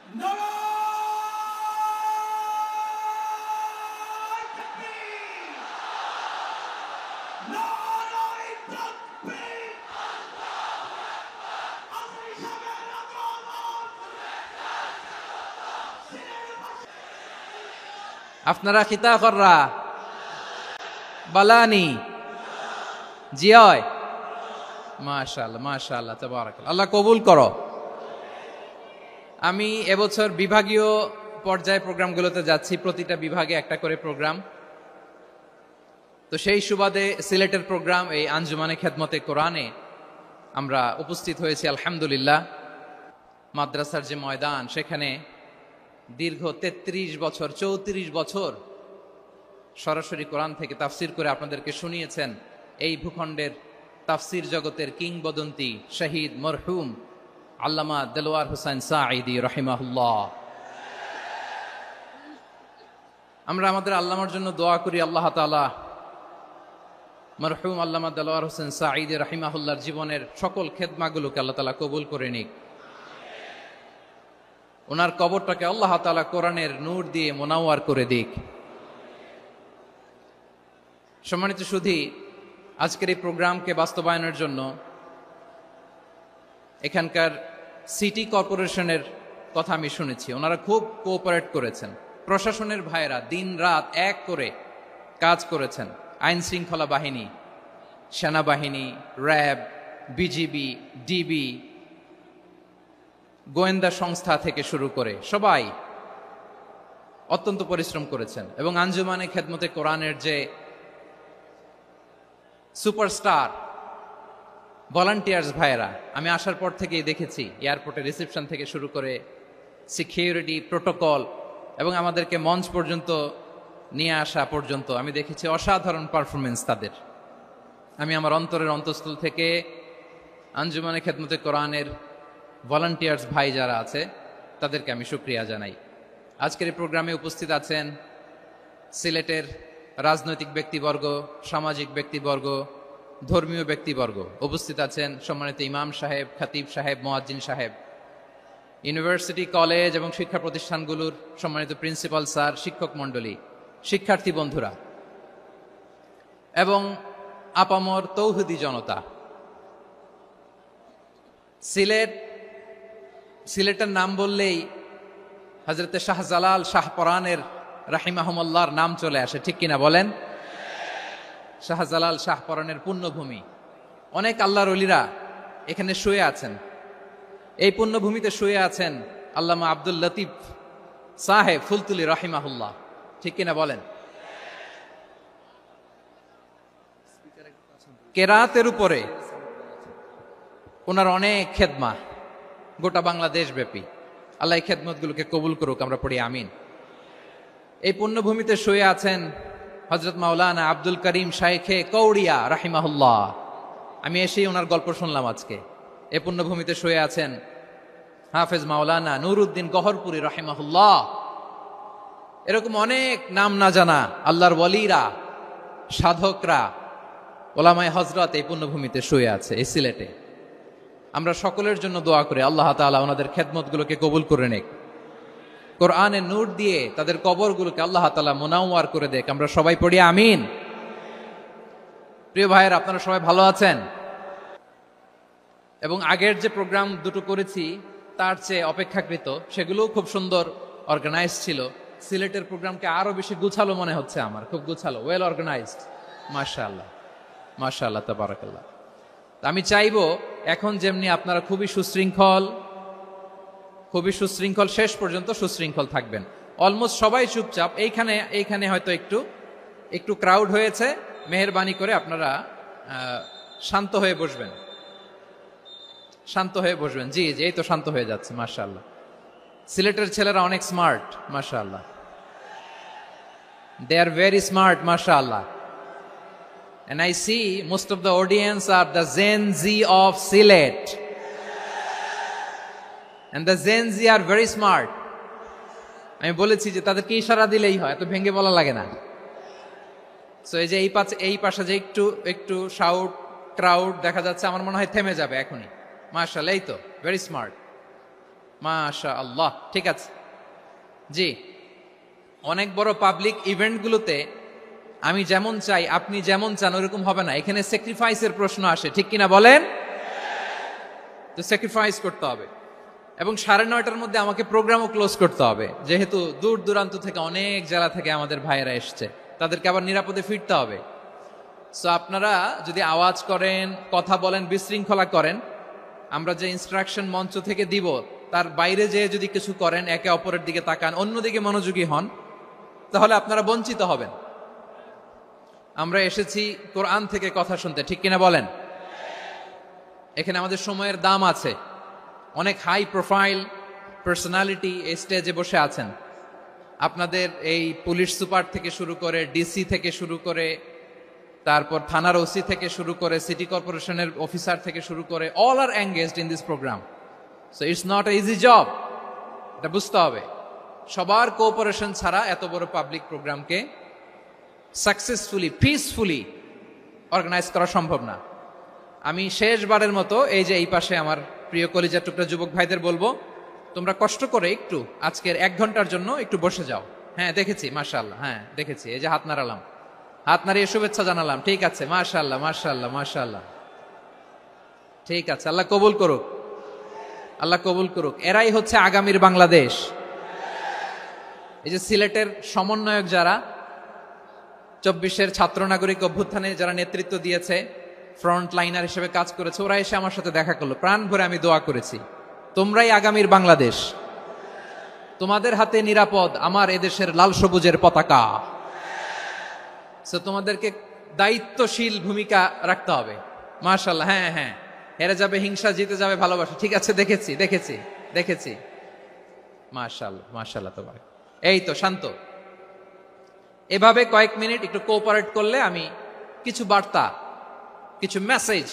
আপনারা খিতা কররা বালানি জিয় মাশাআল্লাহ মাশাআল্লাহ তাবারাকাল্লাহ, আল্লাহ কবুল করো। আমি এবছর বিভাগীয় পর্যায়ে প্রোগ্রামগুলোতে যাচ্ছি, প্রতিটা বিভাগে একটা করে প্রোগ্রাম। তো সেই সুবাদে সিলেটের প্রোগ্রাম এই আঞ্জুমানে খেদমতে কোরআনে আমরা উপস্থিত হয়েছি আলহামদুলিল্লাহ। মাদ্রাসার যে ময়দান, সেখানে দীর্ঘ 33 বছর 34 বছর সরাসরি কোরআন থেকে তাফসির করে আপনাদেরকে শুনিয়েছেন এই ভূখণ্ডের তাফসির জগতের কিংবদন্তি শহীদ মরহুম আল্লামা দেলোয়ার হোসেন সাঈদী রাহিমাহুল্লাহ। আমরা আমাদের আল্লামার জন্য দোয়া করি, আল্লাহ তাআলা মরহুম আল্লামা দেলোয়ার হোসেন সাঈদী রাহিমাহুল্লাহর জীবনের সকল খেদমাগুলোকে আল্লাহ তাআলা কবুল করে নিক। ওনার কবরটাকে আল্লাহ তাআলা কোরআনের নূর দিয়ে মোনাওয়ার করে দিক। সম্মানিত সুধী, আজকের এই প্রোগ্রামকে বাস্তবায়নের জন্য এখানকার সিটি কর্পোরেশনের কথা আমি শুনেছি, ওনারা খুব কোঅপারেট করেছেন। প্রশাসনের ভাইয়েরা দিন রাত এক করে কাজ করেছেন। আইন শৃঙ্খলা বাহিনী, সেনাবাহিনী, র্যাব, বিজিবি, ডিবি, গোয়েন্দা সংস্থা থেকে শুরু করে সবাই অত্যন্ত পরিশ্রম করেছেন। এবং আঞ্জুমানে খেদমতে কোরআনের যে সুপারস্টার ভলান্টিয়ার্স ভাইয়েরা, আমি আসার পর থেকেই দেখেছি এয়ারপোর্টে রিসেপশন থেকে শুরু করে সিকিউরিটি প্রোটোকল এবং আমাদেরকে মঞ্চ পর্যন্ত নিয়ে আসা পর্যন্ত আমি দেখেছি অসাধারণ পারফরমেন্স তাদের। আমি আমার অন্তরের অন্তঃস্থল থেকে আঞ্জুমানে খেদমতে কোরআনের ভলান্টিয়ার্স ভাই যারা আছে তাদেরকে আমি শুকরিয়া জানাই। আজকের এই প্রোগ্রামে উপস্থিত আছেন সিলেটের রাজনৈতিক ব্যক্তিবর্গ, সামাজিক ব্যক্তিবর্গ, ধর্মীয় ব্যক্তিবর্গ। উপস্থিত আছেন সম্মানিত ইমাম সাহেব, খতিব সাহেব, মুয়াজ্জিন সাহেব, ইউনিভার্সিটি, কলেজ এবং শিক্ষা প্রতিষ্ঠানগুলোর সম্মানিত প্রিন্সিপাল স্যার, শিক্ষক মণ্ডলী, শিক্ষার্থী বন্ধুরা এবং আপামর তৌহিদি জনতা। সিলেটের নাম বললেই হযরতে শাহজালাল শাহপরানের রাহিমাহুমুল্লাহর নাম চলে আসে, ঠিক কিনা বলেন? শাহজালাল শাহপরানের পুণ্যভূমি। অনেক আল্লাহর ওলিরা এখানে শুয়ে আছেন। এই পুণ্যভূমিতে শুয়ে আছেন আল্লামা আব্দুল লতিফ সাহেব ফুলতুলি রাহিমাহুল্লাহ, ঠিক কিনা বলেন? কেরাতের উপরে ওনার অনেক খেদমা গোটা বাংলাদেশ ব্যাপী। আল্লাহ এই খেদমতগুলোকে কবুল করুক, আমরা পড়ি আমিন। এই পুণ্যভূমিতে শুয়ে আছেন হযরত মাওলানা আব্দুল করিম শাইখে কৌড়িয়া রাহিমাহুল্লাহ। আমি এসেই ওনার গল্প শুনলাম আজকে। এই পুণ্যভূমিতে শুয়ে আছেন হাফেজ মাওলানা নুরউদ্দিন গহরপুরী রাহিমাহুল্লাহ। এরকম অনেক নাম না জানা আল্লাহর ওয়ালিরা, সাধকরা, ওলামায়ে হযরত এই পুণ্যভূমিতে শুয়ে আছে এই সিলেটে। আমরা সকলের জন্য দোয়া করি আল্লাহ তাআলা ওনাদের খেদমতগুলোকে কবুল করে নেক, কোরআনের নূর দিয়ে তাদের কবরগুলোকে আল্লাহ তাআলা মুনাওয়ার করে দেখ। আমরা সবাই পড়ি আমিন। প্রিয় ভাইয়ের, আপনারা সবাই ভালো আছেন? এবং আগের যে প্রোগ্রাম দুটো করেছি তার চেয়ে অপেক্ষাকৃত সেগুলোও খুব সুন্দর অর্গানাইজ ছিল। সিলেটের প্রোগ্রামকে আরো বেশি গুছালো মনে হচ্ছে আমার, খুব গুছালো, ওয়েল অর্গানাইজড। মাশাআল্লাহ মাশাআল্লাহ তাবারাকাল্লাহ। আমি চাইবো এখন যেমনি আপনারা খুবই সুশৃঙ্খল শেষ পর্যন্ত সুশৃঙ্খল থাকবেন। অলমোস্ট সবাই চুপচাপ, এইখানে হয়তো একটু ক্রাউড হয়েছে, মেহেরবানি করে আপনারা শান্ত হয়ে বসবেন, শান্ত হয়ে বসবেন। জি জি, এই তো শান্ত হয়ে যাচ্ছে। মাশাআল্লাহ, সিলেটের ছেলেরা অনেক স্মার্ট, মাশাআল্লাহ, দে আর ভেরি স্মার্ট, মাশাআল্লাহ। And I see most of the audience are the Gen Z of Sylhet. And the Gen Z are very smart. আমি বলেছি যে তাদেরকে ইশারা দিলেই হয়, এত ভেঙে বলা লাগে না। সো এই যে এই পাশে যে একটু শাউট ক্রাউড দেখা যাচ্ছে, আমার মনে হয় থেমে যাবে এখনই। মাশাআল্লাহ, এই তো ভেরি স্মার্ট। মাশাআল্লাহ, ঠিক আছে। জি, অনেক বড় পাবলিক ইভেন্টগুলোতে আমি যেমন চাই আপনি যেমন চান ওরকম হবে না, এখানে স্যাক্রিফাইসের প্রশ্ন আসে, ঠিক কিনা বলেন? তো স্যাক্রিফাইস করতে হবে এবং 9:30টার মধ্যে আমাকে প্রোগ্রামও ক্লোজ করতে হবে, যেহেতু দূর দূরান্ত থেকে অনেক জেলা থেকে আমাদের ভাইয়েরা এসছে, তাদেরকে আবার নিরাপদে ফিরতে হবে। সো আপনারা যদি আওয়াজ করেন, কথা বলেন, বিশৃঙ্খলা করেন, আমরা যে ইনস্ট্রাকশন মঞ্চ থেকে দিব তার বাইরে যেয়ে যদি কিছু করেন, একে অপরের দিকে তাকান, অন্যদিকে মনোযোগী হন, তাহলে আপনারা বঞ্চিত হবেন। আমরা এসেছি কোরআন থেকে কথা শুনতে, ঠিক কিনা বলেন? এখানে আমাদের সময়ের দাম আছে। অনেক হাই প্রোফাইল পার্সোনালিটি এই স্টেজে বসে আছেন। আপনাদের এই পুলিশ সুপার থেকে শুরু করে, ডিসি থেকে শুরু করে, তারপর থানার ওসি থেকে শুরু করে, সিটি কর্পোরেশনের অফিসার থেকে শুরু করে, all are engaged in this programme. So it's not a easy job, এটা বুঝতে হবে। সবার কোঅপারেশন ছাড়া এত বড় পাবলিক প্রোগ্রামকে সাকসেসফুলি, পিসফুলি অর্গানাইজ করা সম্ভব না। আমি শেষবারের মতো এই যে এই পাশে আমার প্রিয় কলিজার টুকরা যুবক ভাইদের বলবো, তোমরা কষ্ট করে একটু আজকের 1 ঘন্টার জন্য একটু বসে যাও। হ্যাঁ দেখেছি, মাশাআল্লাহ, হ্যাঁ দেখেছি, এই যে হাত নাড়ালাম, হাত নাড়িয়ে শুভেচ্ছা জানালাম, ঠিক আছে, মাশাআল্লাহ মাশাআল্লাহ মাশাআল্লাহ, ঠিক আছে, আল্লাহ কবুল করুক, আল্লাহ কবুল করুক। এরাই হচ্ছে আগামীর বাংলাদেশ। এই যে সিলেটের সমন্বয়ক যারা 24-এর ছাত্র নাগরিক অভ্যুত্থানে যারা নেতৃত্ব দিয়েছে, ফ্রন্ট লাইনার হিসেবে কাজ করেছে, ওরা এসে আমার সাথে দেখা করলো, প্রাণ ভরে আমি দোয়া করেছি, তোমরাই আগামীর বাংলাদেশ, তোমাদের হাতে নিরাপদ আমার এদেশের লাল সবুজের পতাকা। সো তোমাদেরকে দায়িত্বশীল ভূমিকা রাখতে হবে। মাশাআল্লাহ, হ্যাঁ হ্যাঁ, হেরে যাবে হিংসা, জিতে যাবে ভালোবাসা, ঠিক আছে, দেখেছি দেখেছি দেখেছি, মাশাআল্লাহ মাশাআল্লাহ। তোমার এই তো শান্ত, এভাবে কয়েক মিনিট একটু কোঅপারেট করলে আমি কিছু বার্তা, কিছু মেসেজ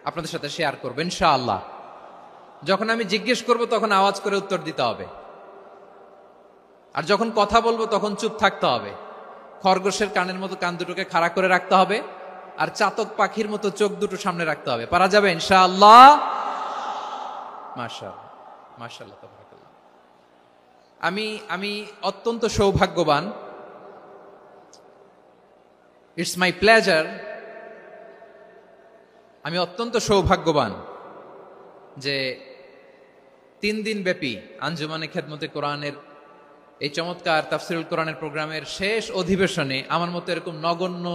আপনাদের সাথে শেয়ার করবো ইনশাআল্লাহ। যখন আমি জিজ্ঞেস করব তখন আওয়াজ করে উত্তর দিতে হবে, আর যখন কথা বলবো তখন চুপ থাকতে হবে। খরগোশের কানের মতো কান দুটোকে খাড়া করে রাখতে হবে, আর চাতক পাখির মতো চোখ দুটো সামনে রাখতে হবে। পারা যাবে ইনশাআল্লাহ? মাশাআল্লাহ মাশাআল্লাহ তাবারাকাল্লাহ। আমি অত্যন্ত সৌভাগ্যবান, ইটস মাই প্লেজার, আমি অত্যন্ত সৌভাগ্যবান যে 3 দিন ব্যাপী আঞ্জুমানে খেদমতে কোরআনের এই চমৎকার তাফসিরুল কোরআনের প্রোগ্রামের শেষ অধিবেশনে আমার মতো এরকম নগণ্য,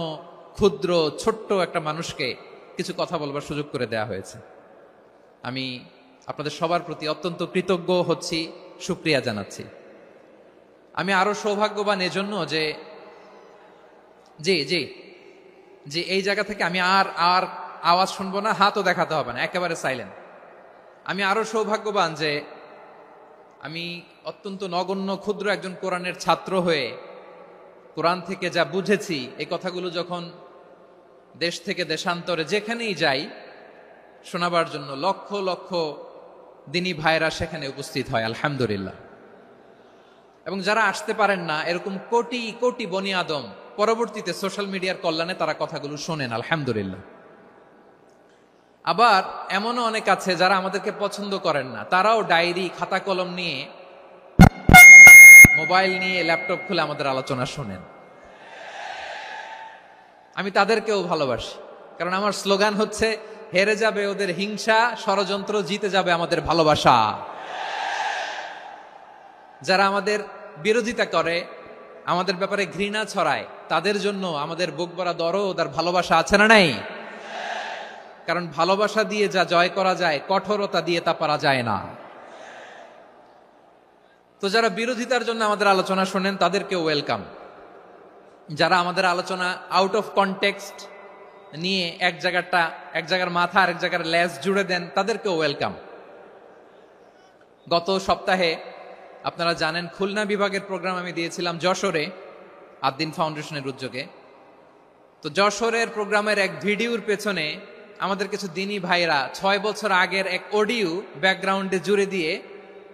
ক্ষুদ্র, ছোট্ট একটা মানুষকে কিছু কথা বলবার সুযোগ করে দেয়া হয়েছে। আমি আপনাদের সবার প্রতি অত্যন্ত কৃতজ্ঞ হচ্ছি, শুকরিয়া জানাচ্ছি। আমি আরো সৌভাগ্যবান এজন্য যে জি জি জি এই জায়গা থেকে আমি আর আওয়াজ শুনবো না, হাতও দেখাতে হবে না, একেবারে সাইলেন্ট। আমি আরো সৌভাগ্যবান যে আমি অত্যন্ত নগণ্য ক্ষুদ্র একজন কোরআনের ছাত্র হয়ে কোরআন থেকে যা বুঝেছি, এই কথাগুলো যখন দেশ থেকে দেশান্তরে যেখানেই যাই শোনাবার জন্য লক্ষ লক্ষ দিনী ভাইরা সেখানে উপস্থিত হয়, আলহামদুলিল্লাহ। এবং যারা আসতে পারেন না, এরকম কোটি কোটি বনি আদম পরবর্তীতে সোশ্যাল মিডিয়ার কল্যাণে তারা কথাগুলো শোনেন, আলহামদুলিল্লাহ। আবার এমনও অনেক আছে যারা আমাদেরকে পছন্দ করেন না, তারাও ডায়েরি, খাতা কলম নিয়ে, মোবাইল নিয়ে, ল্যাপটপ খুলে আমাদের আলোচনা শোনেন। আমি তাদেরকেও ভালোবাসি, কারণ আমার স্লোগান হচ্ছে, হেরে যাবে ওদের হিংসা, ষড়যন্ত্র, জিতে যাবে আমাদের ভালোবাসা। যারা আমাদের বিরোধিতা করে, আমাদের ব্যাপারে ঘৃণা ছড়ায়, তাদের জন্য আমাদের বুক ভরা দরদ আর ভালোবাসা আছে না নাই? কারণ ভালোবাসা দিয়ে যা জয় করা যায়, কঠোরতা দিয়ে তা পারা যায় না। তো যারা বিরোধিতার জন্য আমাদের আলোচনা শোনেন তাদেরকেও ওয়েলকাম। যারা আমাদের আলোচনা আউট অফ কনটেক্সট নিয়ে এক জায়গার মাথা আর এক জায়গার লেজ জুড়ে দেন, তাদেরকেও ওয়েলকাম। গত সপ্তাহে আপনারা জানেন খুলনা বিভাগের প্রোগ্রাম আমি দিয়েছিলাম যশোরে, আদ্দিন ফাউন্ডেশনের উদ্যোগে। তো যশোরের প্রোগ্রামের এক ভিডিওর পেছনে আমাদের কিছু দিনী ভাইরা 6 বছর আগের এক অডিও ব্যাকগ্রাউন্ডে জুড়ে দিয়ে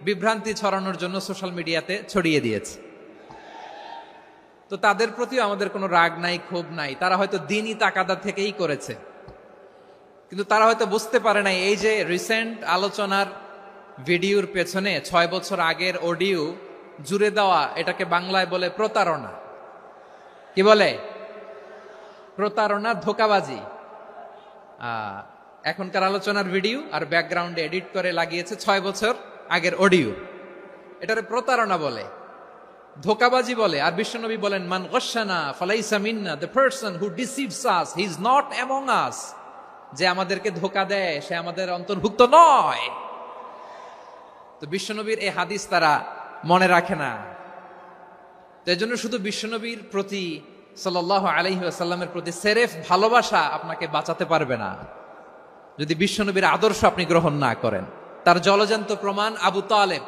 বিভ্রান্তি ছড়ানোর জন্য সোশ্যাল মিডিয়াতে ছড়িয়ে দিয়েছে। তো তাদের প্রতিও আমাদের কোনো রাগ নাই, ক্ষোভ নাই, তারা হয়তো দিনই তাকাদা থেকেই করেছে, কিন্তু তারা হয়তো বুঝতে পারে নাই এই যে রিসেন্ট আলোচনার ভিডিওর পেছনে 6 বছর আগের অডিও জুড়ে দেওয়া, এটাকে বাংলায় বলে প্রতারণা। কি বলে? প্রতারণা, ধোঁকাবাজি। এখনকার আলোচনার ভিডিও আর ব্যাকগ্রাউন্ডে এডিট করে লাগিয়েছে 6 বছর আগের অডিও। এটারে প্রতারণা বলে, ধোঁকাবাজি বলে। আর বিশ্বনবী বলেন, মান গশানা ফালাইসা মিন্না, the person who deceives us he is not among us. যে আমাদেরকে ধোঁকা দেয় সে আমাদের অন্তর্ভুক্ত নয়। তো বিশ্বনবীর এই হাদিস তারা মনে রাখে না। তো এই জন্য শুধু বিশ্বনবীর প্রতি সাল্লাল্লাহু আলাইহি ওয়াসাল্লামের প্রতি সেরেফ ভালোবাসা আপনাকে বাঁচাতে পারবে না যদি বিশ্বনবীর আদর্শ আপনি গ্রহণ না করেন। তার জলজান্ত প্রমাণ আবু তালেব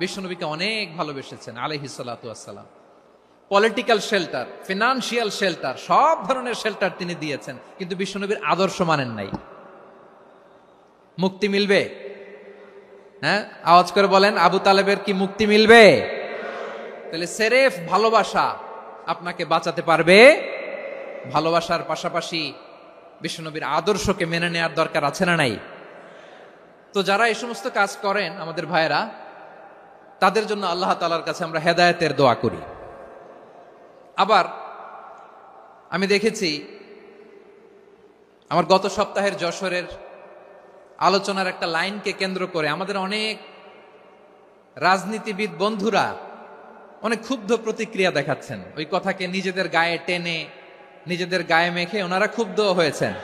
বিশ্বনবীকে অনেক ভালোবেসেছেন আলাইহিস সালাতু ওয়াসসালাম। পলিটিক্যাল শেল্টার, ফিনান্সিয়াল শেল্টার, সব ধরনের শেল্টার তিনি দিয়েছেন, কিন্তু বিশ্বনবীর আদর্শ মানেন নাই। মুক্তি মিলবে? হ্যাঁ, আওয়াজ করে বলেন, আবু তালেবের কি মুক্তি মিলবে? তাহলে সেরেফ ভালোবাসা আপনাকে বাঁচাতে পারবে। ভালোবাসার পাশাপাশি বিশ্বনবীর আদর্শকে মেনে নেওয়ার দরকার আছে না নাই? তো যারা এই সমস্ত কাজ করেন আমাদের ভাইয়েরা, তাদের জন্য আল্লাহ তাআলার কাছে আমরা হেদায়েতের দোয়া করি। আবার আমি দেখেছি আমার গত সপ্তাহের যশোরের আলোচনার একটা লাইনকে কেন্দ্র করে আমাদের অনেক রাজনীতিবিদ বন্ধুরা অনেক ক্ষুব্ধ প্রতিক্রিয়া দেখাচ্ছেন। ওই কথাকে নিজেদের গায়ে টেনে, নিজেদের গায়ে মেখে ওনারা ক্ষুব্ধ হয়েছেন।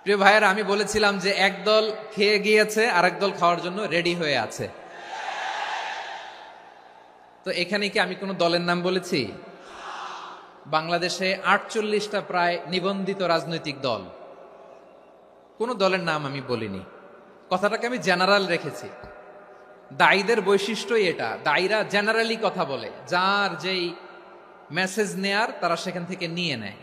প্রিয় ভাইয়েরা, আমি বলেছিলাম যে একদল খেয়ে গিয়েছে, আরেক দল খাওয়ার জন্য রেডি হয়ে আছে। তো এখানে কি আমি কোনো দলের নাম বলেছি? বাংলাদেশে 48টা প্রায় নিবন্ধিত রাজনৈতিক দল, কোন দলের নাম আমি বলিনি। কথাটাকে আমি জেনারেল রেখেছি। দায়ীদের বৈশিষ্ট্যই এটা, দায়ীরা জেনারেলি কথা বলে, যার যেই মেসেজ নেয়ার তারা সেখান থেকে নিয়ে নেয়।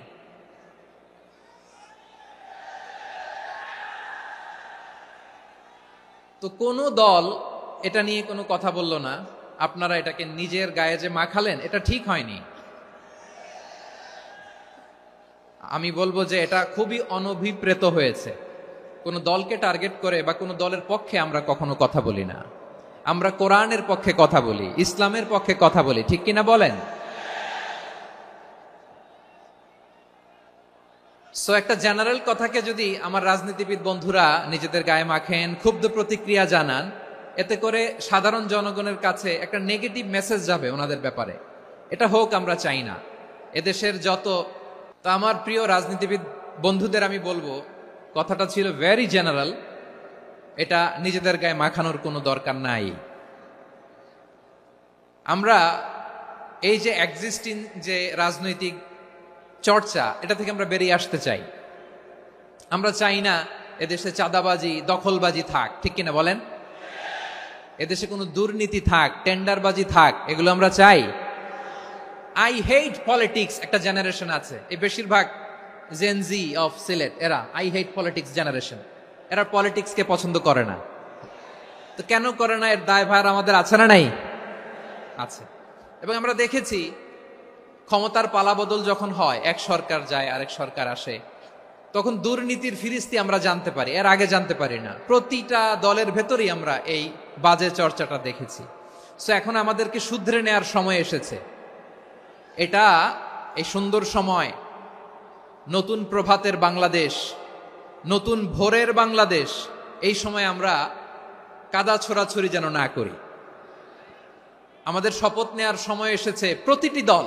তো কোন দল এটা নিয়ে কোনো কথা বলল না। আপনারা এটাকে নিজের গায়ে যে মাখালেন, এটা ঠিক হয়নি। আমি বলবো যে এটা খুবই অনভিপ্রেত হয়েছে। কোন দলকে টার্গেট করে বা কোন দলের পক্ষে আমরা কখনো কথা বলি না। আমরা কোরআনের পক্ষে কথা বলি, ইসলামের পক্ষে কথা বলি, ঠিক কিনা বলেন? সো একটা জেনারেল কথাকে যদি আমার রাজনীতিবিদ বন্ধুরা নিজেদের গায়ে মাখেন, ক্ষুব্ধ প্রতিক্রিয়া জানান, এতে করে সাধারণ জনগণের কাছে একটা নেগেটিভ মেসেজ যাবে ওনাদের ব্যাপারে। এটা হোক আমরা চাই না। এদেশের যত, তো আমার প্রিয় রাজনীতিবিদ বন্ধুদের আমি বলবো, কথাটা ছিল ভেরি জেনারেল, এটা নিজেদের গায়ে মাখানোর কোনো দরকার নাই। আমরা এই যে এক্সিস্টিং যে রাজনৈতিক চর্চা, এটা থেকে আমরা বেরিয়ে আসতে চাই। আমরা চাই না এদেশে চাঁদাবাজি, দখলবাজি থাক, ঠিক কিনা বলেন? এদেশে কোনো দুর্নীতি থাক, টেন্ডারবাজি থাক, এগুলো আমরা চাই। আই হেট পলিটিক্স একটা জেনারেশন আছে, এই বেশিরভাগ জেনজি অফ সিলেট, এরা আই হেট পলিটিক্স জেনারেশন। এরা পলিটিক্সকে পছন্দ করে না। তো কেন করে না, এর দায়ভার আমাদের আছে না নাই? আছে। এবং আমরা দেখেছি ক্ষমতার পালাবদল যখন হয়, এক সরকার যায় আরেক সরকার আসে, তখন দুর্নীতির ফিরিস্তি আমরা জানতে পারি, এর আগে জানতে পারি না। প্রতিটা দলের ভেতরেই আমরা এই বাজে চর্চাটা দেখেছি। সো এখন আমাদেরকে শুধরে নেয়ার সময় এসেছে। এটা এই সুন্দর সময়, নতুন প্রভাতের বাংলাদেশ, নতুন ভোরের বাংলাদেশ, এই সময় আমরা কাদা ছোড়াছুড়ি যেন না করি। আমাদের শপথ নেয়ার সময় এসেছে। প্রতিটি দল,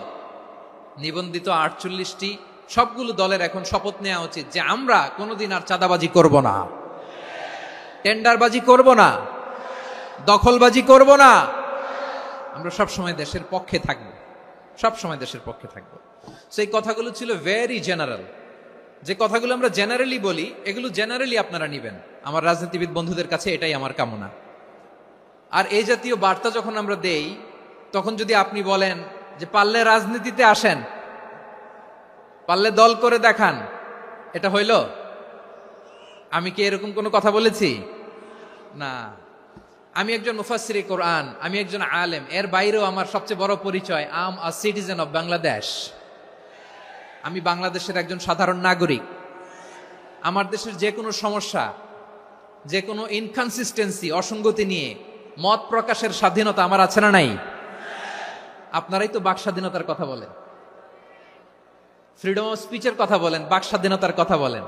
নিবন্ধিত 48টি, সবগুলো দলের এখন শপথ নেওয়া উচিত যে আমরা কোনোদিন আর চাঁদাবাজি করব না, টেন্ডারবাজি করব না, দখলবাজি করব না। আমরা সবসময় দেশের পক্ষে থাকব, সবসময় দেশের পক্ষে থাকব। সেই কথাগুলো ছিল ভেরি জেনারেল। যে কথাগুলো আমরা জেনারেলি বলি, এগুলো জেনারেলি আপনারা নিবেন। আমার রাজনীতিবিদ বন্ধুদের কাছে এটাই আমার কামনা। আর এই জাতীয় বার্তা যখন আমরা দেই, তখন যদি আপনি বলেন যে পারলে রাজনীতিতে আসেন, পারলে দল করে দেখান, এটা হইল? আমি কি এরকম কোনো কথা বলেছি? না। আমি একজন মুফাসসিরে কোরআন, আমি একজন আলেম, এর বাইরেও আমার সবচেয়ে বড় পরিচয়, I am a citizen of Bangladesh. আমি বাংলাদেশের একজন সাধারণ নাগরিক। আমার দেশের যে কোনো সমস্যা যে কোনো ইনকনসিস্টেন্সি, অসঙ্গতি নিয়ে মত প্রকাশের স্বাধীনতা আমার আছে না নাই? আপনারাই তো বাক স্বাধীনতার কথা বলেন, ফ্রিডম অফ স্পিচের কথা বলেন, বাক স্বাধীনতার কথা বলেন।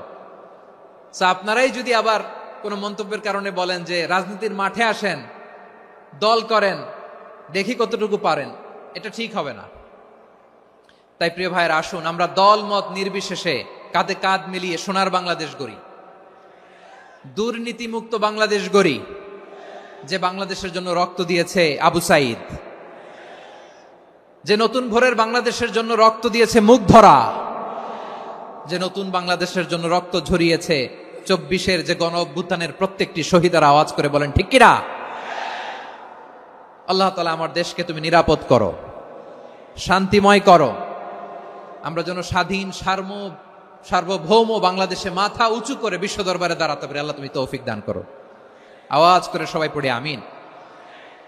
আপনারাই যদি আবার কোন মন্তব্যের কারণে বলেন যে রাজনীতির মাঠে আসেন, দল করেন, দেখি কতটুকু পারেন, এটা ঠিক হবে না। তাই প্রিয় ভাইয়ের, আসুন আমরা দল মত নির্বিশেষে কাঁধে কাঁধ মিলিয়ে সোনার বাংলাদেশ গড়ি, দুর্নীতিমুক্ত বাংলাদেশ গড়ি, যে বাংলাদেশের জন্য রক্ত দিয়েছে আবু সাইদ, যে নতুন ভোরের বাংলাদেশের জন্য রক্ত দিয়েছে মুগ্ধরা, যে নতুন বাংলাদেশের জন্য রক্ত ঝরিয়েছে 24-এর যে গণ অভ্যুত্থানের প্রত্যেকটি শহীদের আওয়াজ করে বলেন ঠিক কিনা? আল্লাহ তাআলা আমার দেশকে তুমি নিরাপদ করো, শান্তিময় করো, আমরা যেন স্বাধীন সার্বভৌম বাংলাদেশে মাথা উঁচু করে বিশ্ব দরবারে দাঁড়াতে পারি। আল্লাহ তুমি তৌফিক দান করো। আওয়াজ করে সবাই পড়ে আমিন।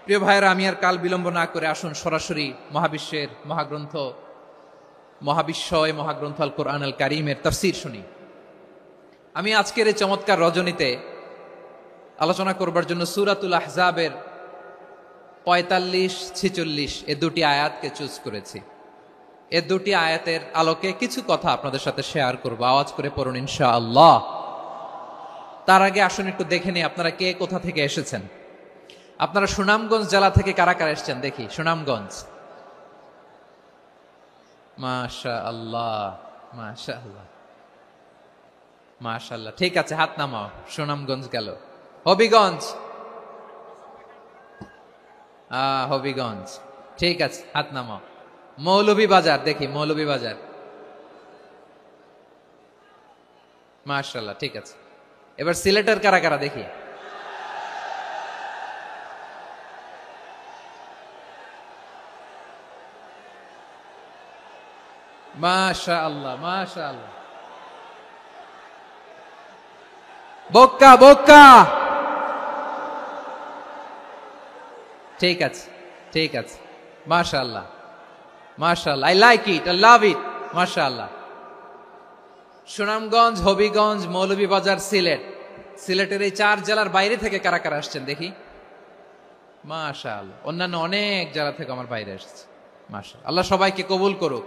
প্রিয় ভাইয়েরা, আমি আর কাল বিলম্ব না করে আসুন সরাসরি মহাবিশ্বের মহাগ্রন্থ, মহাবিশ্বয় মহাগ্রন্থ আল কোরআন আল কারীমের তাফসীর শুনি। আমি আজকের এই চমৎকার রজনীতে আলোচনা করবার জন্য সূরাতুল আহজাবের 45-46 এ দুটি আয়াতকে চুজ করেছি। এ দুটি আয়াতের আলোকে কিছু কথা আপনাদের সাথে শেয়ার করব। আওয়াজ করে পড়ুন ইনশাআল্লাহ। তার আগে আসুন একটু দেখে নিই আপনারা কে কোথা থেকে এসেছেন। আপনারা সুনামগঞ্জ জেলা থেকে কারা কারা এসেছেন দেখি। সুনামগঞ্জ, মাশাআল্লাহ মাশাআল্লাহ মাশাআল্লাহ, ঠিক আছে, হাত নামাও। সুনামগঞ্জ গেল। হবিগঞ্জ, হবিগঞ্জ, ঠিক আছে, হাত নামাও। মৌলভীবাজার দেখি, মৌলভীবাজার, মাশাআল্লাহ, ঠিক আছে। এবার সিলেটের কারা কারা দেখি। মাশাআল্লাহ মাশাআল্লাহ। বক্কা বক্কা, ঠিক আছে ঠিক আছে, মাশাআল্লাহ মাশাআল্লাহ, I like it, I love it, মাশাআল্লাহ। সুনামগঞ্জ, হবিগঞ্জ, মৌলভীবাজার, সিলেট। সিলেটের এই 4 জেলার বাইরে থেকে কারা কারা আসছেন দেখি। মাশাআল্লাহ, অন্যান্য অনেক জেলা থেকে আমার বাইরে আসছে, মাশাআল্লাহ। আল্লাহ সবাইকে কবুল করুক।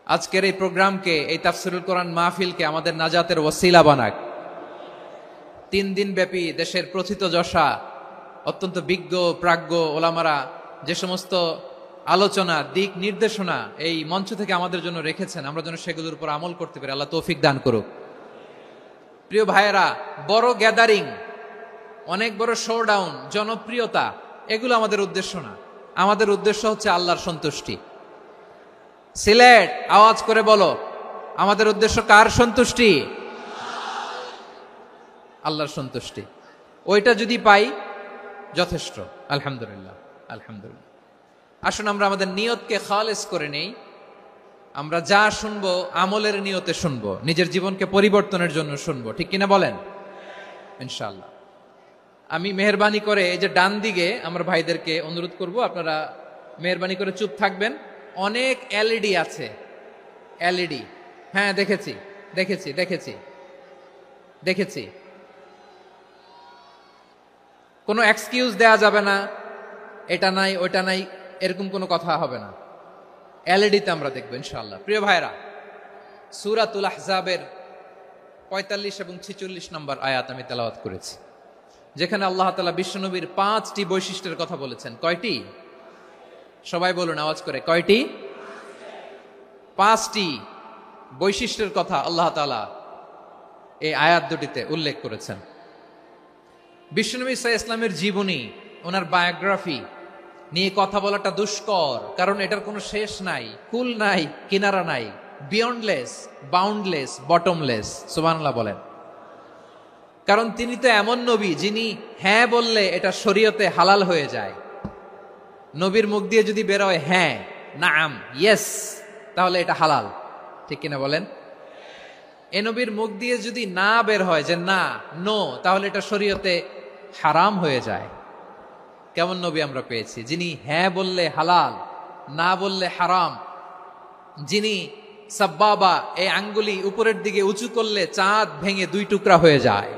আজকের এই প্রোগ্রামকে, এই তাফসীরুল কোরআন মাহফিলকে আমাদের নাজাতের ওসিলা বানাক। 3 দিন ব্যাপী দেশের প্রথিতযশা অত্যন্ত বিজ্ঞ প্রাজ্ঞ ওলামারা যে সমস্ত আলোচনা, দিক নির্দেশনা এই মঞ্চ থেকে আমাদের জন্য রেখেছেন, আমরা যেন সেগুলোর উপর আমল করতে পারি। আল্লাহ তৌফিক দান করুক। প্রিয় ভাইয়েরা, বড় গ্যাদারিং, অনেক বড় শোডাউন, জনপ্রিয়তা, এগুলো আমাদের উদ্দেশ্য না। আমাদের উদ্দেশ্য হচ্ছে আল্লাহর সন্তুষ্টি। সিলেট, আওয়াজ করে বলো, আমাদের উদ্দেশ্য কার সন্তুষ্টি? আল্লাহর সন্তুষ্টি। ওইটা যদি পাই যথেষ্ট, আলহামদুলিল্লাহ আলহামদুলিল্লাহ। আসুন আমরা আমাদের নিয়তকে খালেস করে নেই। আমরা যা শুনবো আমলের নিয়তে শুনবো, নিজের জীবনকে পরিবর্তনের জন্য শুনবো, ঠিক কিনা বলেন? ইনশাআল্লাহ। আমি মেহেরবানি করে এই যে ডান দিকে আমার ভাইদেরকে অনুরোধ করব, আপনারা মেহেরবানি করে চুপ থাকবেন। অনেক এলইডি আছে, এলইডি, হ্যাঁ দেখেছি দেখেছি দেখেছি দেখেছি। কোনো এক্সকিউজ দেয়া যাবে না, এটা নাই ওইটা নাই, এরকম কোনো কথা হবে না। এলইডিতে আমরা দেখবো ইনশাআল্লাহ। প্রিয় ভাইরা, সূরাতুল আহজাবের 45 এবং 46 নম্বর আয়াত আমি তেলাওয়াত করেছি, যেখানে আল্লাহ তাআলা বিশ্বনবীর 5টি বৈশিষ্ট্যের কথা বলেছেন। কয়টি? সবাই বলুন আওয়াজ করে, কয়টি? 5টি বৈশিষ্ট্যের কথা আল্লাহ তাআলা এই আয়াত দুটিতে উল্লেখ করেছেন। বিশ্বনবী সাল্লাল্লাহু আলাইহি ওয়াসাল্লামের জীবনী, ওনার বায়োগ্রাফি নিয়ে কথা বলাটা দুষ্কর, কারণ এটার কোনো শেষ নাই, কুল নাই, কিনারা নাই, বিয়ন্ডলেস, বাউন্ডলেস, বটমলেস। সুবহানাল্লাহ বলেন। কারণ তিনি তো এমন নবী যিনি হ্যাঁ বললে এটা শরীয়তে হালাল হয়ে যায়। নবীর মুখ দিয়ে যদি বের হয় হ্যাঁ, নাম, ইয়েস, তাহলে এটা হালাল, ঠিক কিনা বলেন? এ নবীর মুখ দিয়ে যদি না বের হয় যে না, নো, তাহলে এটা শরীয়তে হারাম হয়ে যায়। কেমন নবী আমরা পেয়েছি, যিনি হ্যাঁ বললে হালাল, না বললে হারাম, যিনি সাব্বাবা, এই আঙ্গুলি উপরের দিকে উঁচু করলে চাঁদ ভেঙে 2 টুকরা হয়ে যায়।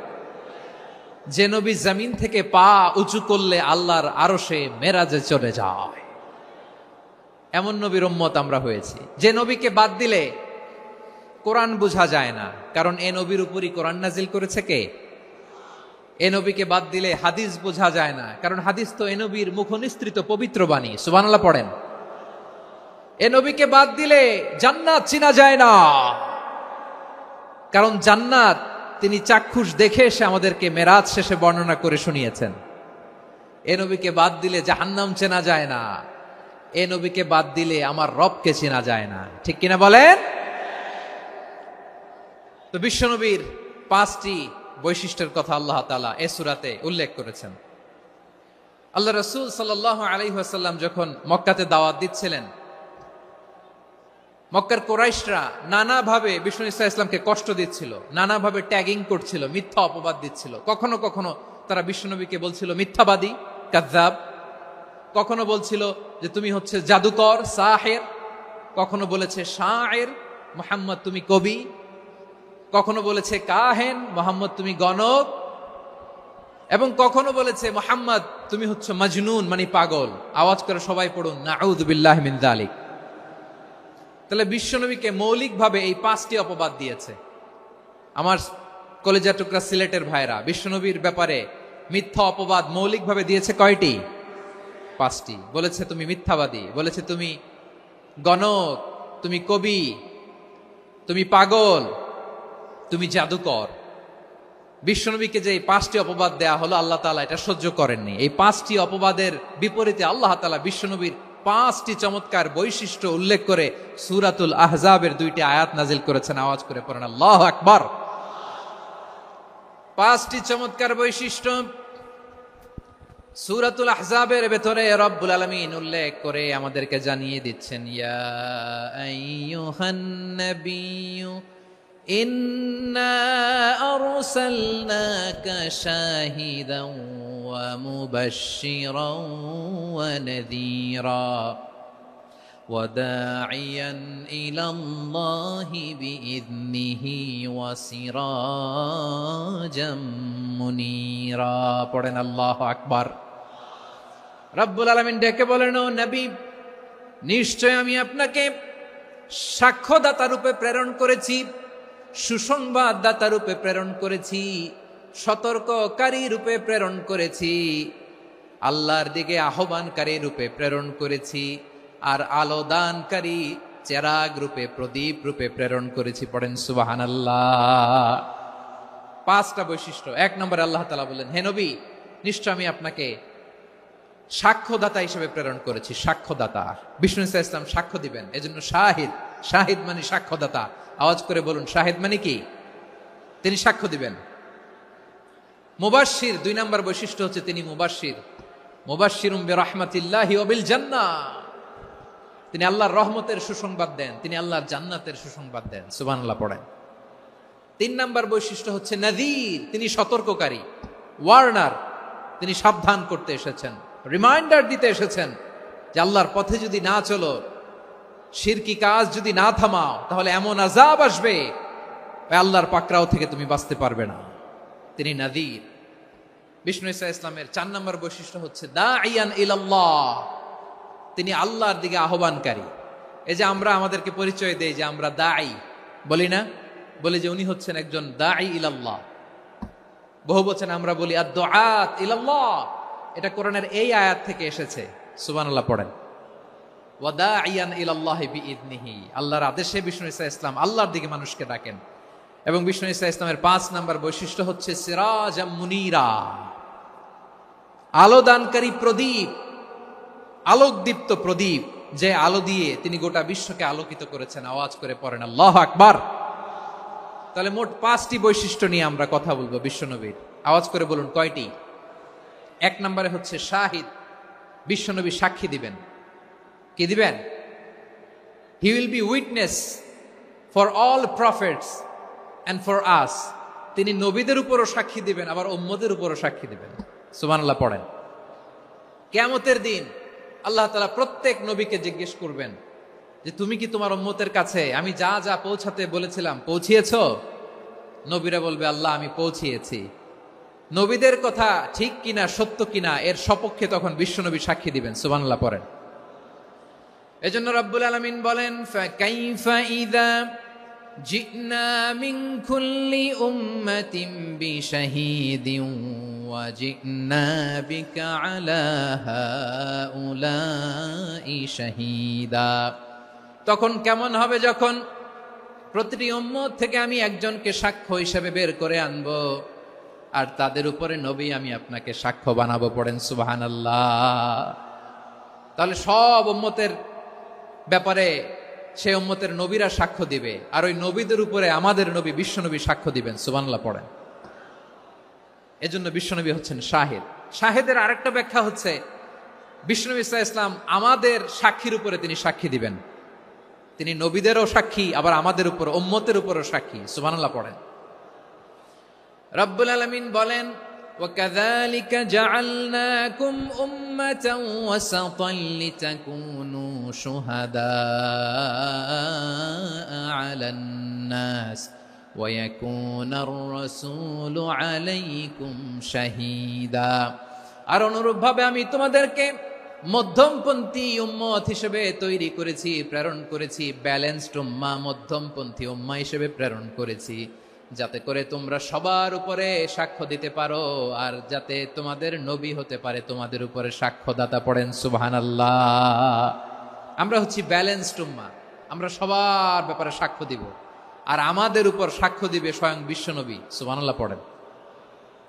যে নবী জমিন থেকে পা উঁচু করলে আল্লাহর আরশে মেরাজে চলে যায়, এমন নবীর উম্মত আমরা হয়েছি। যে নবীকে বাদ দিলে কোরআন বোঝা যায় না, কারণ এ নবীর উপরই কোরআন নাজিল করেছে কে? এ নবীকে বাদ দিলে হাদিস বোঝা যায় না, কারণ হাদিস তো এ নবীর মুখনিসৃত পবিত্র বাণী। সুবহানাল্লাহ পড়েন। এ নবীকে বাদ দিলে জান্নাত চিনা যায় না, কারণ জান্নাত তিনি চাক্ষুষ দেখে এসে আমাদেরকে মেরাজ শেষে বর্ণনা করে শুনিয়েছেন। এ নবীকে বাদ দিলে জাহান্নাম চেনা যায় না, এ নবীকে বাদ দিলে আমার রবকে চেনা যায় না। ঠিক কিনা বলেন? তো বিশ্বনবীর 5টি বৈশিষ্ট্যের কথা আল্লাহ তাআলা এই সূরাতে উল্লেখ করেছেন। আল্লাহ রাসূল সাল্লাল্লাহু আলাইহি ওয়াসাল্লাম যখন মক্কাতে দাওয়াত দিচ্ছিলেন, মক্কার কুরাইশরা নানাভাবে বিষ্ণু ঈসা ইসলামকে কষ্ট দিচ্ছিল, নানাভাবে ট্যাগিং করছিল, মিথ্যা অপবাদ দিচ্ছিল। কখনো কখনো তারা বিশ্বনবীকে বলছিল মিথ্যাবাদী, কাযযাব। কখনো বলছিল যে তুমি হচ্ছে জাদুকর, সাহের। কখনো বলেছে শায়ের, মুহাম্মদ তুমি কবি। কখনো বলেছে কাহেন, মুহাম্মদ তুমি গণক। এবং কখনো বলেছে মুহাম্মদ তুমি হচ্ছে মাজনুন, মানে পাগল। আওয়াজ করে সবাই পড়ুন নাউযু বিল্লাহি মিন যালিক। তাহলে বিশ্বনবীকে মৌলিকভাবে এই 5টি অপবাদ দিয়েছে। আমার কলেজা টুকরা সিলেটের ভাইরা, বিশ্বনবীর ব্যাপারে মিথ্যা অপবাদ মৌলিকভাবে দিয়েছে কয়টি? 5টি। বলেছে তুমি মিথ্যাবাদী, বলেছে তুমি গণক, তুমি কবি, তুমি পাগল, তুমি জাদুকর। বিশ্বনবীকে যে এই 5টি অপবাদ দেয়া হলো, আল্লাহ তাআলা এটা সহ্য করেননি। এই 5টি অপবাদের বিপরীতে আল্লাহ তাআলা বিশ্বনবীর 5টি চমৎকার বৈশিষ্ট্য উল্লেখ করে সূরাতুল আহজাবের 2টি আয়াত নাজিল করেছেন। আওয়াজ করে পড়েন আল্লাহু আকবার। 5টি চমৎকার বৈশিষ্ট্য সূরাতুল আহজাবের ভেতরে রব্বুল আলামিন উল্লেখ করে আমাদেরকে জানিয়ে দিচ্ছেন, ইয়া আইয়ুহান নাবিয়্যু ইন্না আরসালনাকা শাহিদান ওয়া মুবাশশিরান ওয়া নাযীরা ওয়া দাঈয়ান ইলাল্লাহি বিইذনিহি ওয়া সিরাজাম মুনীরা। পড়েন আল্লাহু আকবার। রব্বুল আলামিন ডেকে বলেন, ও নবী, নিশ্চয় আমি আপনাকে সাক্ষ্যদাতা রূপে প্রেরণ করেছি, সুসংবাদদাতা রূপে প্রেরণ করেছি, সতর্ককারী রূপে প্রেরণ করেছি, আল্লাহর দিকে আহ্বানকারী রূপে প্রেরণ করেছি, আর আলো দানকারী চেরাগ রূপে, প্রদীপ রূপে প্রেরণ করেছি। পড়েন সুবহানাল্লাহ। 5টা বৈশিষ্ট্য। 1 নম্বরে আল্লাহ তাআলা বলেন, হে নবী, নিশ্চয় আমি আপনাকে সাক্ষ্যদাতা হিসেবে প্রেরণ করেছি। সাক্ষ্যদাতা, বিষ্ণু ঈসা ইসলাম সাক্ষ্য দিবেন, এজন্য শাহিদ। শাহিদ মানে সাক্ষ্যদাতা। আওয়াজ করে বলুন, শাহিদ মানে কি? তিনি সাক্ষ্য দিবেন। মুবাশশির, 2 নম্বর বৈশিষ্ট্য হচ্ছে তিনি মুবাশশির। মুবাশশিরুম বিরাহমাতিল্লাহি ওয়া বিল জান্নাহ। তিনি আল্লাহর রহমতের সুসংবাদ দেন, তিনি আল্লাহর জান্নাতের সুসংবাদ দেন। সুবহানাল্লাহ পড়েন। 3 নম্বর বৈশিষ্ট্য হচ্ছে নাযীর, তিনি সতর্ককারী, ওয়ার্নার। তিনি সাবধান করতে এসেছেন, রিমাইন্ডার দিতে এসেছেন যে আল্লাহর পথে যদি না চলো, শিরকি কাজ যদি না থামাও, তাহলে এমন আযাব আসবে আল্লাহর পাকড়াও থেকে তুমি বাঁচতে পারবে না। তিনি নাযীর। বিষ্ণু ঈসা ইসলামের 4 নম্বর বৈশিষ্ট্য হচ্ছে দাঈয়ান ইলাল্লাহ, তিনি আল্লাহর দিকে আহ্বানকারী। এই যে আমরা আমাদেরকে পরিচয় দেই যে আমরা দাঈ, বলি না? বলি যে উনি হচ্ছেন একজন দাঈ ইলাল্লাহ। বহু বচন আমরা বলি আদ-দুআত ইলাল্লাহ। এটা কোরআনের এই আয়াত থেকে এসেছে। সুবহানাল্লাহ পড়েন। ওয়া দাঈয়ান ইলাল্লাহি বিইذনিহি, আল্লাহর আদেশে বিষ্ণু ঈসা ইসলাম আল্লাহর দিকে মানুষকে ডাকেন। এবং বিষ্ণু ঈসা ইসলামের 5 নম্বর বৈশিষ্ট্য হচ্ছে সিরাজাম মুনীরা, আলোদানকারী প্রদীপ, আলোকদীপ্ত প্রদীপ, যে আলো দিয়ে তিনি গোটা বিশ্বকে আলোকিত করেছেন। আওয়াজ করে পড়েন আল্লাহু আকবার। তাহলে মোট 5টি বৈশিষ্ট্য নিয়ে আমরা কথা বলবো বিশ্বনবীর। আওয়াজ করে বলুন কয়টি? 1 নম্বরে হচ্ছে শাহিদ, বিশ্বনবী সাক্ষী দিবেন। কি দিবেন? He will be witness for all prophets and for us. তিনি নবীদের উপরও সাক্ষী দিবেন, আবার উম্মতের উপরও সাক্ষী দিবেন। সুবহানাল্লাহ পড়েন। কিয়ামতের দিন আল্লাহ তাআলা প্রত্যেক নবীকে জিজ্ঞেস করবেন যে তুমি কি তোমার উম্মতের কাছে আমি যা যা পৌঁছাতে বলেছিলাম পৌঁছিয়েছো? নবীরা বলবে আল্লাহ আমি পৌঁছিয়েছি। নবীদের কথা ঠিক কিনা সত্য কিনা এর সপক্ষে তখন বিশ্বনবী সাক্ষী দিবেন। সুবহানাল্লাহ পড়েন। এজন্য রব্বুল আলামিন বলেন, ফাকাইফা ইযা জিনা মিন কুল্লি উম্মাতিন বিশাহীদিন ওয়া জিনা বিকা আলা হাউলাই শাহীদা। তখন কেমন হবে যখন প্রতিটি উম্মত থেকে আমি একজনকে সাক্ষ্য হিসেবে বের করে আনবো, আর তাদের উপরে নবী আমি আপনাকে সাক্ষ্য বানাবো। পড়েন সুবহানাল্লাহ। তাহলে সব উম্মতের ব্যাপারে সেই উম্মতের নবীরা সাক্ষ্য দিবে, আর ওই নবীদের উপরে আমাদের নবী বিশ্বনবী সাক্ষ্য দিবেন। সুবহানাল্লাহ পড়েন। এজন্য বিশ্বনবী হচ্ছেন শাহিদ। শাহিদের আরেকটা ব্যাখ্যা হচ্ছে বিশ্বনবী সাল্লাল্লাহু আলাইহি ওয়াসাল্লাম আমাদের সাক্ষীর উপরে তিনি সাক্ষী দিবেন। তিনি নবীদেরও সাক্ষী, আবার আমাদের উপর উম্মতের উপরও সাক্ষী। সুবহানাল্লাহ পড়েন। রব্বুল আলামিন বলেন, وَكَذَلِكَ جَعَلْنَاكُمْ أُمَّةً وَسَطًا لِتَكُونُوا شُهَدَاءَ عَلَى النَّاسِ وَيَكُونَ الرَّسُولُ عَلَيْكُمْ شَهِيدًا। আর অনুরূপভাবে আমি তোমাদেরকে মধ্যমপন্থী উম্মত হিসেবে তৈরি করেছি, প্রেরণ করেছি। ব্যালেন্সড উম্মাহ, মধ্যমপন্থী উম্মাহ হিসেবে প্রেরণ করেছি, যাতে করে তোমরা সবার উপরে সাক্ষ্য দিতে পারো, আর যাতে তোমাদের নবী হতে পারে তোমাদের উপরে সাক্ষ্যদাতা। পড়েন সুবহানাল্লাহ। আমরা হচ্ছি ব্যালেন্সড উম্মাহ, আমরা সবার ব্যাপারে সাক্ষ্য দিব, আর আমাদের উপর সাক্ষ্য দিবে স্বয়ং বিশ্বনবী। সুবহানাল্লাহ পড়েন।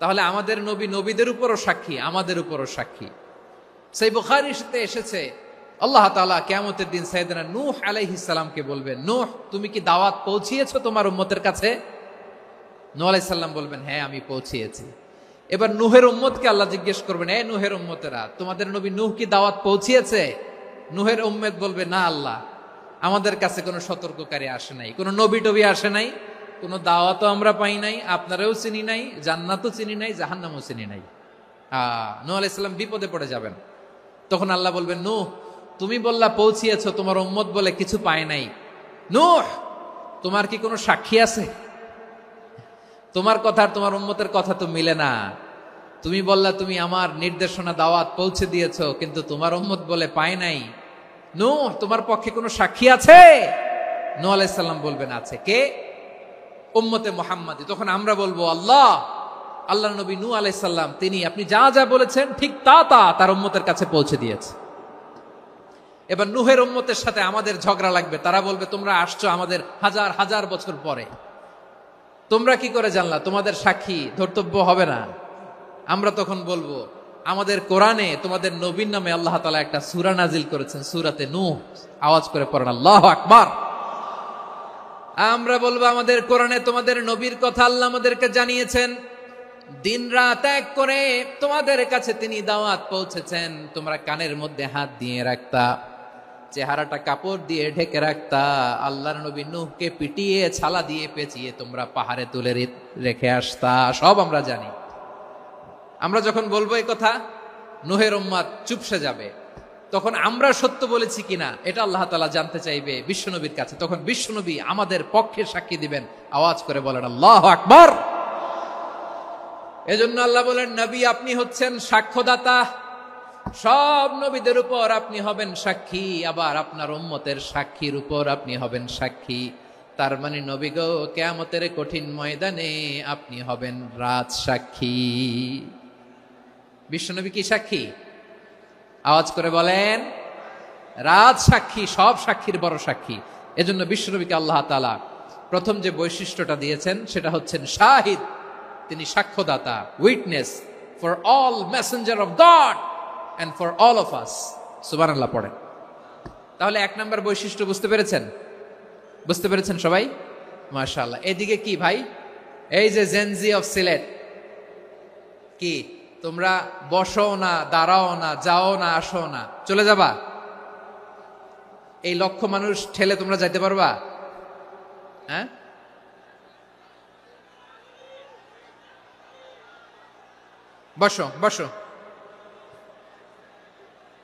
তাহলে আমাদের নবী নবীদের উপরও সাক্ষী, আমাদের উপরও সাক্ষী। সেই বুখারীতে এসেছে আল্লাহ তাআলা কিয়ামতের দিন সাইয়েদনা নূহ আলাইহিস সালামকে বলবেন, নূহ তুমি কি দাওয়াত পৌঁছিয়েছো তোমার উম্মতের কাছে? নূহ আলাইহিস সালাম বলবেন, হ্যাঁ আমি পৌঁছিয়েছি। এবার নূহের উম্মতকে আল্লাহ জিজ্ঞেস করবেন, এ নূহের উম্মতেরা, তোমাদের নবী নূহ কি দাওয়াত পৌঁছিয়েছে? নূহের উম্মত বলবে, না আল্লাহ, আমাদের কাছে কোনো সতর্ককারী আসে নাই, কোনো নবী টবি আসে নাই, কোনো দাওয়াতও আমরা পাই নাই, আপনারাও চিনি নাই, জান্নাতও চিনি নাই, জাহান্নামও চিনি নাই। নূহ আলাইহিস সালাম বিপদে পড়ে যাবেন। তখন আল্লাহ বলবেন, নূহ তুমি বললা পৌঁছিয়েছো, তোমার উম্মত বলে কিছু পায় নাই। নূহ তোমার কি কোনো সাক্ষী আছে? তোমার কথা আর তোমার উম্মতের কথা তো মিলে না। তুমি বললা তুমি আমার নির্দেশনা দাওয়াত পৌঁছে দিয়েছো, কিন্তু তোমার উম্মত বলে পায় নাই। নূহ তোমার পক্ষে কোনো সাক্ষী আছে? নূহ আলাইহিস সালাম বলবেন, আছে। কে? উম্মতে মুহাম্মাদি। তখন আমরা বলবো, আল্লাহ নবী নূহ আলাইহিস সালাম তিনি আপনি যা যা বলেছেন ঠিক তা তার উম্মতের কাছে পৌঁছে দিয়েছে। এবার নূহের উম্মতের সাথে আমাদের ঝগড়া লাগবে। তারা বলবে, তোমরা আসছো আমাদের হাজার হাজার বছর পরে, তোমরা কি করে জানলা? তোমাদের সাক্ষী ধর্তব্য হবে না। আমরা তখন বলবো, আমাদের কোরআনে তোমাদের নবীর নামে আল্লাহ তাআলা একটা সূরা নাজিল করেছেন, সূরাতে নূহ। আওয়াজ করে পড়েন আল্লাহু আকবার। আমরা বলবো, আমাদের কোরআনে তোমাদের নবীর কথা আল্লাহ আমাদেরকে জানিয়েছেন, দিন রাত এক করে তোমাদের কাছে তিনি দাওয়াত পৌঁছেছেন। তোমরা কানের মধ্যে হাত দিয়ে রাখতা, চেহারাটা কাপড় দিয়ে ঢেকে রাখতা, আল্লাহর নবী নূহকে পিটিয়ে ছালা দিয়ে পেঁচিয়ে তোমরা পাহাড়ে তুলে রেখে আসতা। সব আমরা জানি। আমরা যখন বলবো এই কথা, নূহের উম্মত চুপসে যাবে। তখন আমরা সত্য বলেছি কিনা এটা আল্লাহ তাআলা জানতে চাইবে বিশ্বনবীর কাছে। তখন বিশ্বনবী আমাদের পক্ষে সাক্ষী দিবেন। আওয়াজ করে বলেন আল্লাহু আকবার। এজন্য আল্লাহ বলেন, নবী আপনি হচ্ছেন সাক্ষ্যদাতা, সব নবীদের উপর আপনি হবেন সাক্ষী, আবার আপনার উম্মতের সাক্ষীর উপর আপনি হবেন সাক্ষী। তার মানে নবী গো, কিয়ামতের কঠিন ময়দানে আপনি হবেন রাজ সাক্ষী। বিশ্বনবী কি সাক্ষী? আওয়াজ করে বলেন, রাজ সাক্ষী, সব সাক্ষীর বড় সাক্ষী। এজন্য বিশ্বনবীকে আল্লাহ তাআলা প্রথম যে বৈশিষ্ট্যটা দিয়েছেন সেটা হচ্ছেন শাহিদ। তিনি সাক্ষ্যদাতা, witness for all messenger of God and for all of us। সুবহানাল্লাহ পড়েন। তাহলে এক নাম্বার বৈশিষ্ট্য বুঝতে পেরেছেন? বুঝতে পেরেছেন সবাই? মাশাআল্লাহ। এদিকে কি ভাই, এই যে জেনজি অফ সিলেট, কি তোমরা বসো না, দাঁড়াও না, যাও না, আসো না, চলে যাবা? এই লক্ষ মানুষ ঠেলে তোমরা যাইতে পারবা? হ্যাঁ, বসো বসো,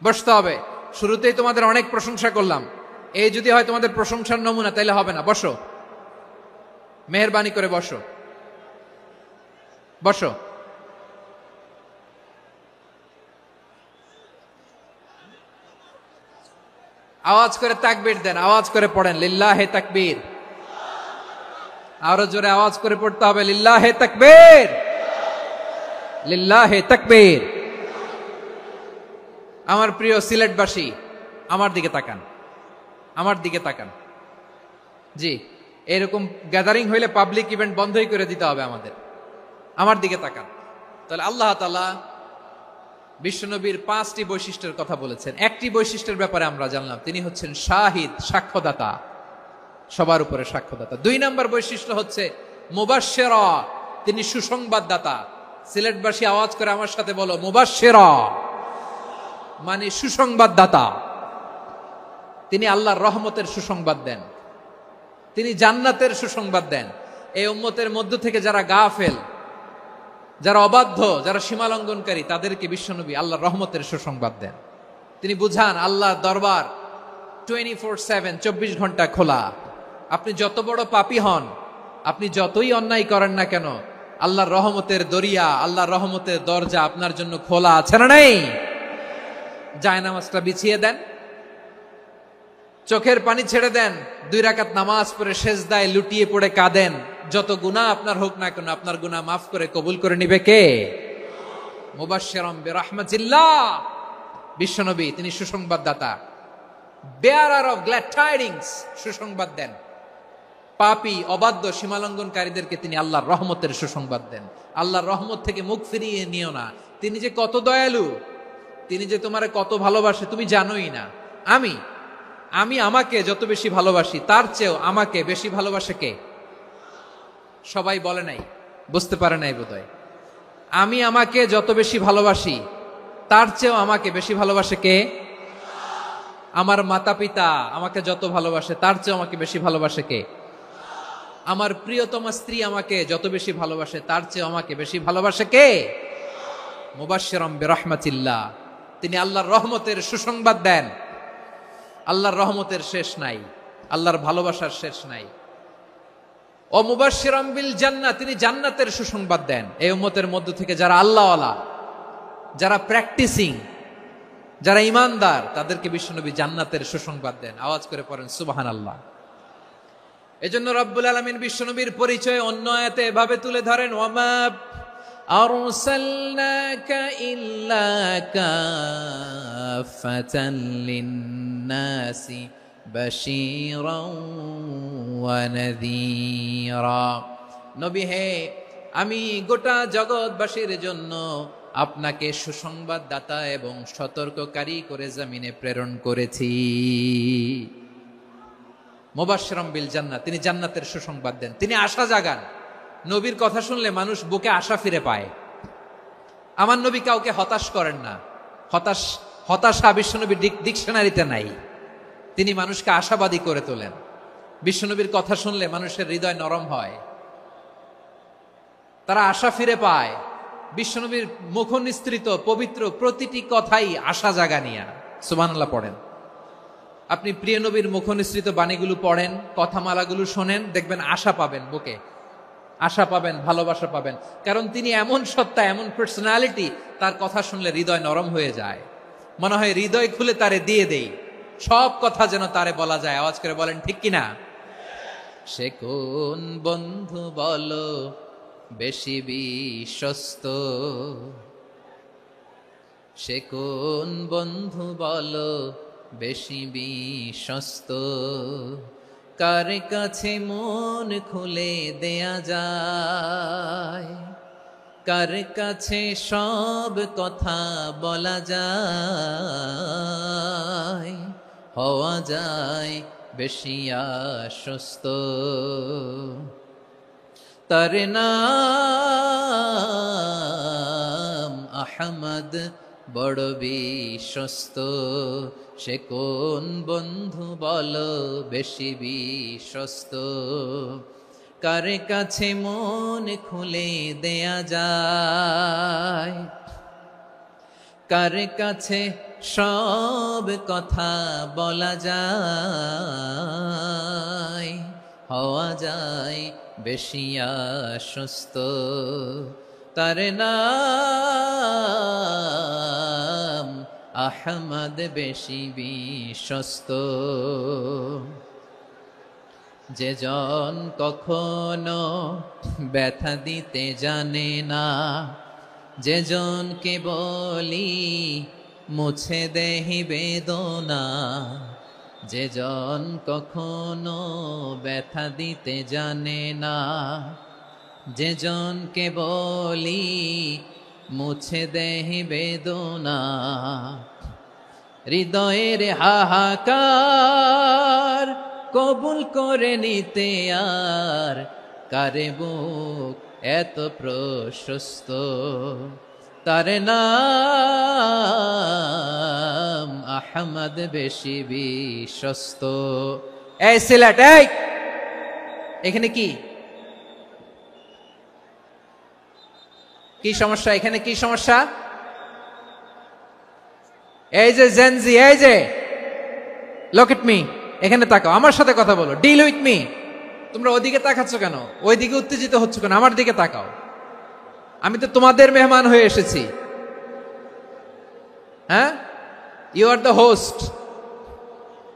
বসতে হবে। শুরুতেই তোমাদের অনেক প্রশংসা করলাম, এই যদি হয় তোমাদের প্রশংসার নমুনা, তাইলে হবে না। বসো, মেহেরবানি করে বসো, বসো। আওয়াজ করে তাকবীর দেন, আওয়াজ করে পড়েন লিল্লাহে তাকবীর। আরো জোরে আওয়াজ করে পড়তে হবে লিল্লাহে তাকবীর, লিল্লাহে তাকবীর। আমার প্রিয় সিলেটবাসী, আমার দিকে তাকান, আমার দিকে তাকান। জি, এরকম গ্যাদারিং হইলে পাবলিক ইভেন্ট বন্ধই করে দিতে হবে আমাদের। আমার দিকে তাকান। তাহলে আল্লাহ তাআলা বিশ্বনবীর 5টি বৈশিষ্ট্যের কথা বলেছেন। একটি বৈশিষ্ট্যের ব্যাপারে আমরা জানলাম, তিনি হচ্ছেন শাহিদ, সাক্ষ্যদাতা, সবার উপরে সাক্ষ্যদাতা। 2 নম্বর বৈশিষ্ট্য হচ্ছে মুবাশশিরা, তিনি সুসংবাদদাতা। সিলেটবাসী আওয়াজ করে আমার সাথে বলো মুবাশশিরা, মানে সুসংবাদদাতা। তিনি আল্লাহর রহমতের সুসংবাদ দেন, তিনি জান্নাতের সুসংবাদ দেন। এই উম্মতের মধ্য থেকে যারা গাফেল, যারা অবাধ্য, যারা সীমালঙ্ঘনকারী, তাদেরকে বিশ্বনবী আল্লাহর রহমতের সুসংবাদ দেন। তিনি বুঝান আল্লাহর দরবার 24/7, 24 ঘন্টা খোলা। আপনি যত বড় পাপী হন, আপনি যতই অন্যায় করেন না কেন, আল্লাহর রহমতের দরিয়া, আল্লাহর রহমতের দরজা আপনার জন্য খোলা আছে না নাই? জায়নামাজটা বিছিয়ে দেন, চোখের পানি ছেড়ে দেন, 2 রাকাত নামাজ পড়ে সেজদায় লুটিয়ে পড়ে কাঁদেন। যত গুনাহ আপনার হোক না কেন, আপনার গুনাহ মাফ করে কবুল করে নিবে কে? মুবাশশিরাম বিরাহমাতিল্লাহ, বিশ্বনবী তিনি সুসংবাদদাতা, বেয়ারার অফ গ্ল্যাড টাইডিংস, সুসংবাদ দেন। পাপী, অবাধ্য, সীমালঙ্ঘনকারীদেরকে তিনি আল্লাহর রহমতের সুসংবাদ দেন। আল্লাহর রহমত থেকে মুখ ফিরিয়ে নিও না। তিনি যে কত দয়ালু, তিনি যে তোমারে কত ভালোবাসে তুমি জানোই না। আমি আমাকে যত বেশি ভালোবাসি, তার চেয়েও আমাকে বেশি ভালোবাসে কে? সবাই বলে নাই, বুঝতে পারে নাই বোধহয়। আমি আমাকে যত বেশি ভালোবাসি, তার চেয়েও আমাকে বেশি ভালোবাসে কে? আমার মাতা পিতা আমাকে যত ভালোবাসে, তার চেয়েও আমাকে বেশি ভালোবাসে কে? আমার প্রিয়তমা স্ত্রী আমাকে যত বেশি ভালোবাসে, তার চেয়েও আমাকে বেশি ভালোবাসে কে? মুবাশশিরাম বিরাহমাতিল্লাহ, তিনি আল্লাহর রহমতের সুসংবাদ দেন। আল্লাহর রহমতের শেষ নাই, আল্লাহর ভালোবাসার শেষ নাই। ও মুবাশশিরাম বিল জান্নাহ, তিনি জান্নাতের সুসংবাদ দেন। এই উম্মতের মধ্য থেকে যারা আল্লাহওয়ালা, যারা প্র্যাকটিসিং, যারা ইমানদার, তাদেরকে বিশ্বনবী জান্নাতের সুসংবাদ দেন। আওয়াজ করে পড়েন সুবহানাল্লাহ। এজন্য রব্বুল আলামিন বিশ্বনবীর পরিচয় অন্য আয়াতে এভাবে তুলে ধরেন, ওয়ামা আরসালনাকা ইল্লা কাফাতান লিন্নাসি বাশীরাও ওয়া নাযীরা। নবী হে, আমি গোটা জগৎবাসীর জন্য আপনাকে সুসংবাদদাতা এবং সতর্ককারী করে জমিনে প্রেরণ করেছি। মুবাশশিরাম বিল জান্নাহ, তিনি জান্নাতের সুসংবাদ দেন, তিনি আশা জাগান। নবীর কথা শুনলে মানুষ বুকে আশা ফিরে পায়। আমার নবী কাউকে হতাশ করেন না। হতাশা বিশ্বনবীর ডিকশনারিতে নাই। তিনি মানুষকে আশাবাদী করে তোলেন। বিশ্বনবীর কথা শুনলে মানুষের হৃদয় নরম হয়, তারা আশা ফিরে পায়। বিশ্বনবীর মুখ নিঃসৃত পবিত্র প্রতিটি কথাই আশা জাগানিয়া। সুবহানাল্লাহ পড়েন। আপনি প্রিয় নবীর মুখ নিঃসৃত বাণীগুলো পড়েন, কথামালাগুলো শোনেন, দেখবেন আশা পাবেন, বুকে আশা পাবেন, ভালোবাসা পাবেন। কারণ তিনি এমন সত্তা, এমন পার্সোনালিটি, তার কথা শুনলে হৃদয় নরম হয়ে যায়। মনে হয় হৃদয় খুলে তারে দিয়ে দেই, সব কথা যেন তারে বলা যায়। আওয়াজ করে বলেন ঠিক কিনা? সে কোন বন্ধু বলো বেশি বিশ্বস্ত, সে কোন বন্ধু বলো বেশি বিশ্বস্ত, কার কাছে মন খুলে দেয়া যায়, কার কাছে সব কথা বলা যায়, হওয়া যায় বেশি আশ্বস্ত। তার নাম আহমদ, বড় বিশ্বস্ত। সে কোন বন্ধু বলো বেশি বিশ্বস্ত, কার কাছে মন খুলে দেয়া যায়, কার কাছে সব কথা বলা যায়, হওয়া যায় বেশি আশ্বস্ত। তার নাম আহমদ বেশি বিশ্বস্ত। যে জন কখনো ব্যথা দিতে জানে না, যে জনকে বলি মুছে দেহি বেদনা, যে জন কখনো ব্যথা দিতে জানে না, যে জনকে বলি মুছে দেহি বেদনা, হৃদয়ের হাহাকার কবুল করে নিতে আর কারে বুক এত প্রশস্ত। তার নাম আহমদ বেশি বিশ্বস্ত। এই সিলেট, এই এখানে কি কি সমস্যা? এখানে কি সমস্যা? এই যে জেনজি, এই যে লুক এট মি, এখানে তাকাও, আমার সাথে কথা বলো, ডিল উইথ মি। তোমরা ওইদিকে তাকাচ্ছ কেন? ওইদিকে উত্তেজিত হচ্ছ কেন? আমার দিকে তাকাও। আমি তো তোমাদের মেহমান হয়ে এসেছি। হ্যাঁ, ইউ আর দ্য হোস্ট।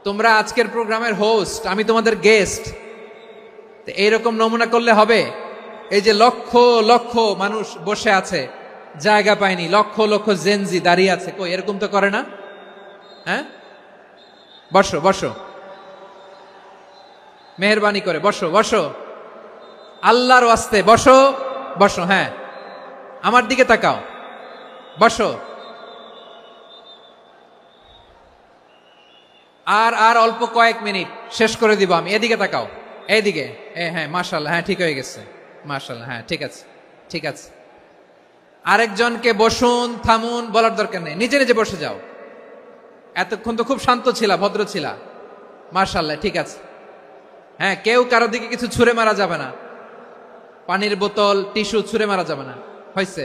তোমরা আজকের প্রোগ্রামের হোস্ট, আমি তোমাদের গেস্ট। এইরকম নমুনা করলে হবে? এই যে লক্ষ লক্ষ মানুষ বসে আছে, জায়গা পায়নি, লক্ষ লক্ষ জেনজি দাঁড়িয়ে আছে, কই এরকম তো করে না? হ্যাঁ, বসো বসো, মেহরবানি করে বসো বসো, আল্লাহর ওয়াস্তে বসো বসো। হ্যাঁ, আমার দিকে তাকাও, বসো। আর আর অল্প কয়েক মিনিট, শেষ করে দিব আমি। এদিকে তাকাও, এইদিকে। হ্যাঁ, মাশাআল্লাহ, হ্যাঁ ঠিক হয়ে গেছে, মাশাআল্লাহ, হ্যাঁ ঠিক আছে ঠিক আছে। আরেকজনকে বসুন থামুন বলার দরকার নেই, নিজে নিজে বসে যাও। এতক্ষণ তো খুব শান্ত ছিলা, ভদ্র ছিলা, মাশাআল্লাহ, ঠিক আছে। হ্যাঁ, কেউ কারো দিকে কিছু ছুঁড়ে মারা যাবে না, পানির বোতল টিস্যু ছুঁড়ে মারা যাবে না, হয়েছে?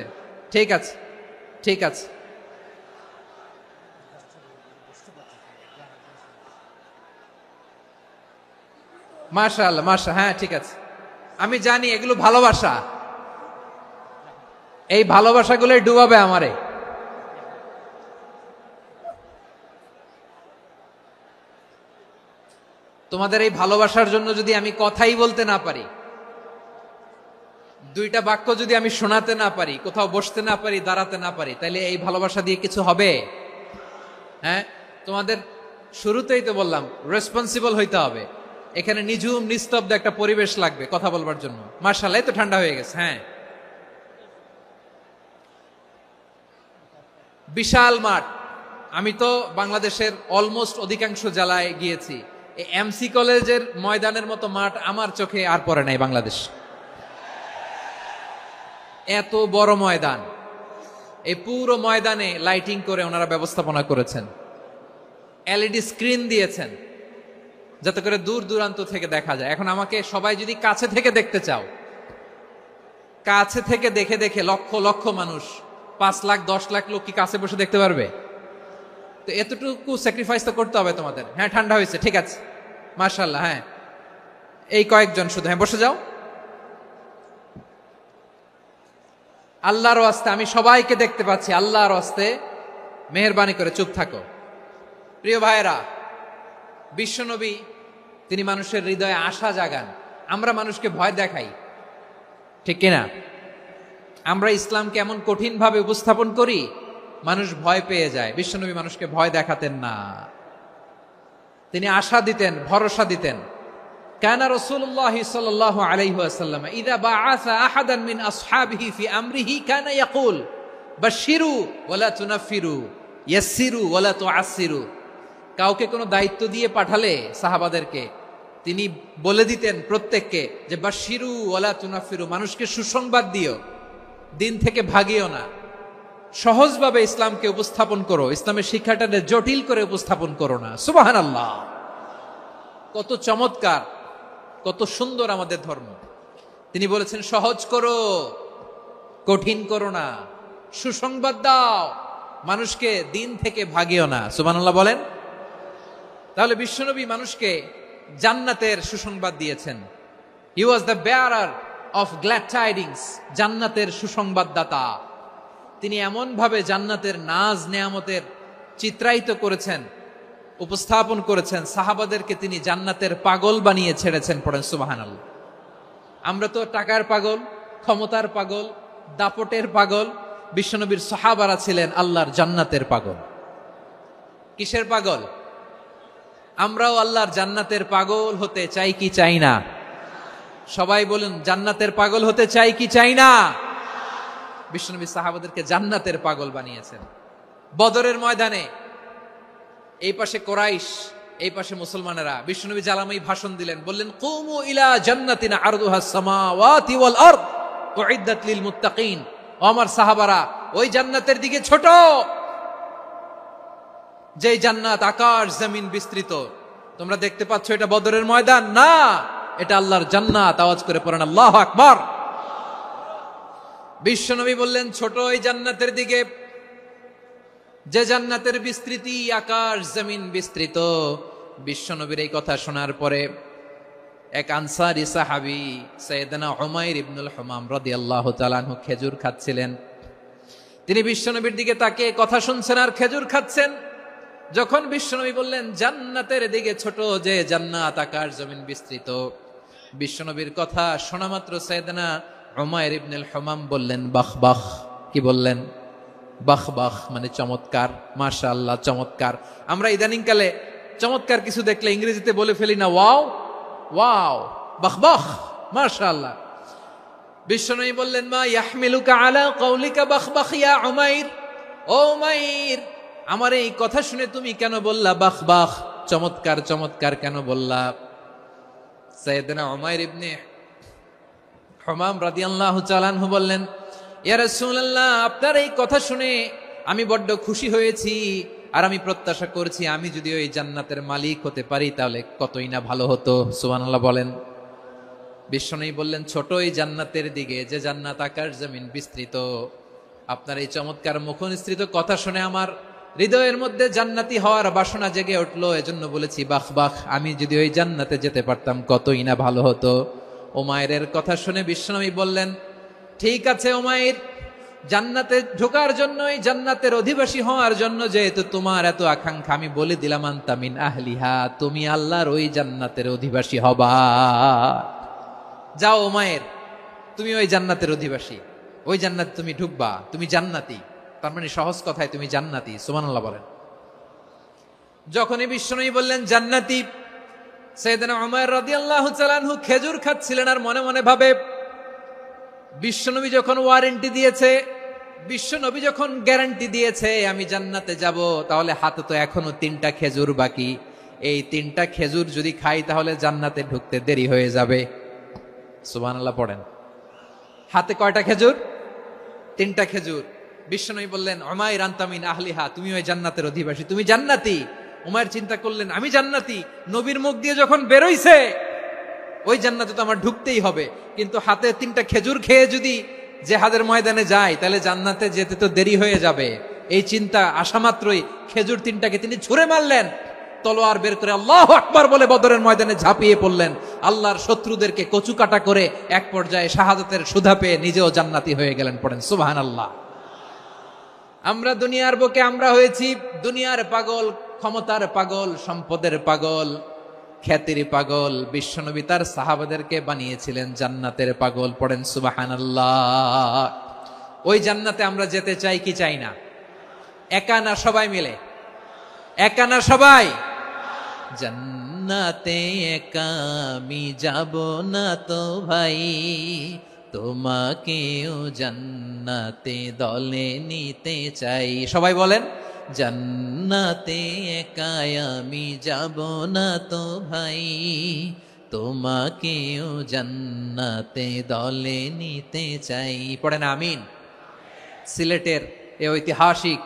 ঠিক আছে ঠিক আছে। মাশাআল্লাহ মাশাআল্লাহ, হ্যাঁ ঠিক আছে। আমি জানি এগুলো ভালোবাসা, এই ভালোবাসাগুলোই ডুবাবে আমারে। তোমাদের এই ভালোবাসার জন্য যদি আমি কথাই বলতে না পারি, দুইটা বাক্য যদি আমি শোনাতে না পারি, কোথাও বসতে না পারি, দাঁড়াতে না পারি, তাহলে এই ভালোবাসা দিয়ে কিছু হবে? হ্যাঁ, তোমাদের শুরুতেই তো বললাম রেসপন্সিবল হইতে হবে। এখানে নিঝুম নিস্তব্ধ একটা পরিবেশ লাগবে কথা বলবার জন্য। মাশাআল্লাহ, তো ঠান্ডা হয়ে গেছে। হ্যাঁ, বিশাল মাঠ। আমি তো বাংলাদেশের অলমোস্ট অধিকাংশ জেলায় গিয়েছি, এই এমসি কলেজের ময়দানের মতো মাঠ আমার চোখে আর পড়ে নাই বাংলাদেশ। এত বড় ময়দান, এই পুরো ময়দানে লাইটিং করে ওনারা ব্যবস্থাপনা করেছেন, এলইডি স্ক্রিন দিয়েছেন যাতে করে দূর দূরান্ত থেকে দেখা যায়। এখন আমাকে সবাই যদি কাছে থেকে দেখতে চাও, কাছে থেকে দেখে দেখে লক্ষ লক্ষ মানুষ, 5 লাখ 10 লাখ লোক কি কাছে বসে দেখতে পারবে? তো এতটুকু স্যাক্রিফাইস তো করতে হবে তোমাদের। হ্যাঁ, ঠান্ডা হয়েছে, ঠিক আছে, মাশাআল্লাহ। হ্যাঁ, এই কয়েকজন শুধু, হ্যাঁ বসে যাও। আল্লাহর ওয়াস্তে আমি সবাইকে দেখতে পাচ্ছি, আল্লাহর ওয়াস্তে মেহেরবানি করে চুপ থাকো। প্রিয় ভাইয়েরা, বিশ্বনবী তিনি মানুষের হৃদয়ে আশা জাগান। আমরা মানুষকে ভয় দেখাই, ঠিক কিনা? আমরা ইসলামকে এমন কঠিন ভাবে উপস্থাপন করি, মানুষ ভয় পেয়ে যায়। বিশ্বনবী মানুষকে ভয় দেখাতেন না, তিনি আশা দিতেন, ভরসা দিতেন। কানা রাসূলুল্লাহ সাল্লাল্লাহু আলাইহি ওয়াসাল্লাম ইযা বাআসা আহাদান মিন আসহাবিহি ফি আমরিহি কানা ইয়াকুল বাশশিরু ওয়ালা তুনাফিরু ইয়াসসিরু ওয়ালা তুআসসিরু। কাউকে কোনো দায়িত্ব দিয়ে পাঠালে সাহাবাদেরকে তিনি বলে দিতেন প্রত্যেককে যে বাশশিরু ওয়ালা তুনাফিরু, মানুষকে সুসংবাদ দিও, দিন থেকে ভাগিও না। সহজভাবে ইসলামকে উপস্থাপন করো, ইসলামের শিক্ষাটাকে জটিল করে উপস্থাপন করো না। সুবহানাল্লাহ, কত চমৎকার, কত সুন্দর আমাদের ধর্ম। তিনি বলেছেন সহজ করো, কঠিন করো না, সুসংবাদ দাও, মানুষকে দিন থেকে ভাগিও না। সুবহানাল্লাহ বলেন। তাহলে বিশ্বনবী মানুষকে জান্নাতের সুসংবাদ দিয়েছেন। He was the bearer of glad tidings, জান্নাতের সুসংবাদদাতা। তিনি এমন ভাবে জান্নাতের নাজ নেয়ামতের চিত্রায়িত করেছেন, উপস্থাপন করেছেন, সাহাবাদেরকে তিনি জান্নাতের পাগল বানিয়ে ছেড়েছেন। পড়েন সুবহানাল্লাহ। আমরা তো টাকার পাগল, ক্ষমতার পাগল, দাপটের পাগল। বিশ্বনবীর সাহাবারা ছিলেন আল্লাহর জান্নাতের পাগল। কিসের পাগল? আমরাও আল্লাহর জান্নাতের পাগল হতে চাই কি চাই না? সবাই বলুন, জান্নাতের পাগল হতে চাই কি চাই না? বিশ্বনবী সাহাবাদেরকে জান্নাতের পাগল বানিয়েছেন। বদরের ময়দানে এই পাশে কোরাইশ, এই পাশে মুসলমানেরা। বিশ্বনবী জালামাই ভাষণ দিলেন, বললেন, কুমু ইলা জান্নাতিন আরদুহাস সামাওয়াতি ওয়াল আরদ উইদ্দাত লিল মুত্তাকিন। ও আমার সাহাবারা, ওই জান্নাতের দিকে ছোট, যেই জান্নাত আকাশ জমিন বিস্তৃত। তোমরা দেখতে পাচ্ছ এটা বদরের ময়দান না, এটা আল্লাহর জান্নাত। আওয়াজ করে পড়েন আল্লাহু আকবার। বিশ্বনবী বললেন, ছোট ওই জান্নাতের দিকে, যে জান্নাতের বিস্তৃতি আকাশ জমিন বিস্তৃত। বিশ্বনবীর এই কথা শোনার পরে এক আনসারী সাহাবী সাইয়েদনা উমাইর ইবনুল হুমাম রাদিয়াল্লাহু তাআলা আনহু খেজুর খাচ্ছিলেন। তিনি বিশ্বনবীর দিকে তাকিয়ে কথা শুনছেন আর খেজুর খাচ্ছেন। যখন বিশ্বনবী বললেন জান্নাতের দিকে ছোট, যে জান্নাত আকাশ জমিন বিস্তৃত, বিশ্বনবীর কথা শোনা মাত্র সাইয়েদনা উমাইর ইবনুল হুমাম বললেন বাহ বাহ। কি বললেন? বাহ বাহ মানে চমৎকার, মাশাআল্লাহ চমৎকার। আমরা ইদানিং কালে চমৎকার কিছু দেখলে ইংরেজিতে বলে ফেলি না, ওয়াও ওয়াও, বাহ বাহ, মাশাআল্লাহ। বিশ্বনবী বললেন, মা ইয়াহমিলুকা আলা কওলিকা বাহ বাহ ইয়া উমাইর। ও উমাইর, আমার এই কথা শুনে তুমি কেন বললা বাহ বাহ, চমৎকার চমৎকার কেন বললা? সাইয়েদনা উমাইর ইবনে হুমাম রাদিয়াল্লাহু তাআলা আনহু বললেন, ইয়া রাসূলুল্লাহ, আপনার এই কথা শুনে আমি বড্ড খুশি হয়েছি, আর আমি প্রত্যাশা করছি আমি যদি ওই জান্নাতের মালিক হতে পারি তাহলে কতই না ভালো হতো। সুবহানাল্লাহ বলেন। বিশ্বনবী বললেন, ছোট এই জান্নাতের দিকে, যে জান্নাত আকাশ জমিন বিস্তৃত। আপনার এই চমৎকার মুখনিসৃত কথা শুনে আমার হৃদয়ের মধ্যে জান্নাতি হওয়ার বাসনা জেগে উঠলো, এজন্য বলেছি বাহ বাহ, আমি যদি ওই জান্নাতে যেতে পারতাম কতই না ভালো হতো। উমাইরের কথা শুনে বিশ্বনবী বললেন, ঠিক আছে উমাইর, জান্নাতে ঢোকার জন্য, এই জান্নাতের অধিবাসী হওয়ার জন্য যেহেতু তোমার এত আকাঙ্ক্ষা, আমি বলে দিলাম আনতা মিন আহলিহা, তুমি আল্লাহর ওই জান্নাতের অধিবাসী হবা। যাও উমাইর, তুমি ওই জান্নাতের অধিবাসী, ওই জান্নাতে তুমি ঢুকবা, তুমি জান্নাতি। তার মানে সহজ কথায় তুমি জান্নাতি। সুবহানাল্লাহ বলেন। যখনই বিশ্বনবী বললেন জান্নাতি, সাইয়েদনা উমাইর রাদিয়াল্লাহু তাআলা আনহু খেজুর খাচ্ছিলেন আর মনে মনে ভাবে, বিশ্বনবী যখন ওয়ারেন্টি দিয়েছে, বিশ্বনবী যখন গ্যারান্টি দিয়েছে আমি জান্নাতে যাব, তাহলে হাতে তো এখনো 3টা খেজুর বাকি। এই 3টা খেজুর যদি খাই তাহলে জান্নাতে ঢুকতে দেরি হয়ে যাবে। সুবহানাল্লাহ পড়েন। হাতে কয়টা খেজুর? 3টা খেজুর। বিশ্বনবী বললেন, উমাইর আনতা মিন আহলিহা, তুমি ওই জান্নাতের অধিবাসী, তুমি জান্নাতি। উমাইর চিন্তা করলেন, আমি জান্নাতি, নবীর মুখ দিয়ে যখন বেরোইছে ওই জান্নাতে তো আমার ঢুকতেই হবে, কিন্তু হাতে 3টা খেজুর খেয়ে যদি জেহাদের ময়দানে যায় তাহলে জান্নাতে যেতে তো দেরি হয়ে যাবে। এই চিন্তা আসা মাত্রই খেজুর 3টাকে তিনি ছুঁড়ে মারলেন, তলোয়ার বের করে আল্লাহু আকবার বলে বদরের ময়দানে ঝাঁপিয়ে পড়লেন। আল্লাহর শত্রুদেরকে কচু কাটা করে এক পর্যায়ে শাহাদাতের সুধা পেয়ে নিজেও জান্নাতি হয়ে গেলেন। পড়েন সুবহানাল্লাহ। আমরা দুনিয়ার বুকে আমরা হয়েছি দুনিয়ার পাগল, ক্ষমতার পাগল, সম্পদের পাগল, খ্যাতির পাগল। বিশ্বনবী তার সাহাবাদেরকে বানিয়েছিলেন জান্নাতের পাগল। পড়েন সুবহানাল্লাহ। ওই জান্নাতে আমরা যেতে চাই কি চাই না? একা না সবাই মিলে? একা না সবাই? জান্নাতে একা আমি যাব না তো ভাই, তোমাকেও জান্নাতে দলে নিতে চাই। সবাই বলেন, জান্নাতে একা আমি যাব না তো ভাই, তোমাকেও জান্নাতে দলে নিতে চাই। পড়েন আমিন। সিলেটের এই ঐতিহাসিক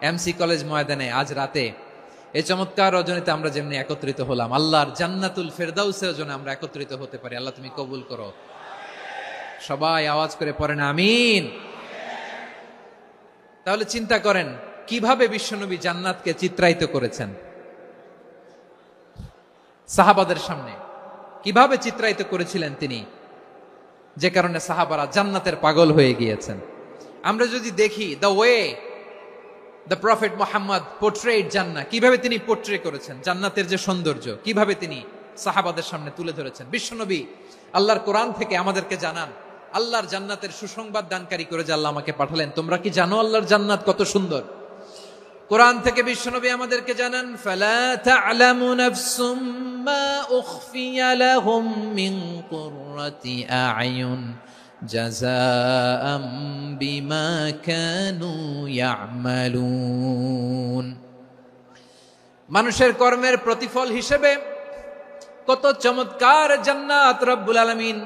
এমসি কলেজ ময়দানে আজ রাতে এই চমৎকার রজনীতে আমরা যেমনি একত্রিত হলাম, আল্লাহর জান্নাতুল ফেরদাউসের জন্য আমরা একত্রিত হতে পারি। আল্লাহ তুমি কবুল করো। সবাই আওয়াজ করে পড়েন আমিন। তাহলে চিন্তা করেন কিভাবে বিশ্বনবী জান্নাতকে চিত্রায়িত করেছেন সাহাবাদের সামনে, কিভাবে চিত্রায়িত করেছিলেন তিনি, যে কারণে সাহাবারা জান্নাতের পাগল হয়ে গিয়েছেন। আমরা যদি দেখি the way the prophet Muhammad portrait জান্নাত, কিভাবে তিনি পোর্ট্রে করেছেন জান্নাতের যে সৌন্দর্য, কিভাবে তিনি সাহাবাদের সামনে তুলে ধরেছেন। বিশ্বনবী আল্লাহর কোরআন থেকে আমাদেরকে জানান, আল্লাহর জান্নাতের সুসংবাদ দানকারী করে যে আল্লাহ আমাকে পাঠালেন, তোমরা কি জানো আল্লাহর জান্নাত কত সুন্দর? কোরআন থেকে বিশ্বনবী আমাদেরকে জানান, ফালা তা'লামু নাফসুম মা উখফিয়া লাহুম মিন কুররাতি আ'য়ুন জাযাআম বিমা কানু ইয়া'মালুন। মানুষের কর্মের প্রতিফল হিসেবে কত চমৎকার জান্নাত রব্বুল আলামিন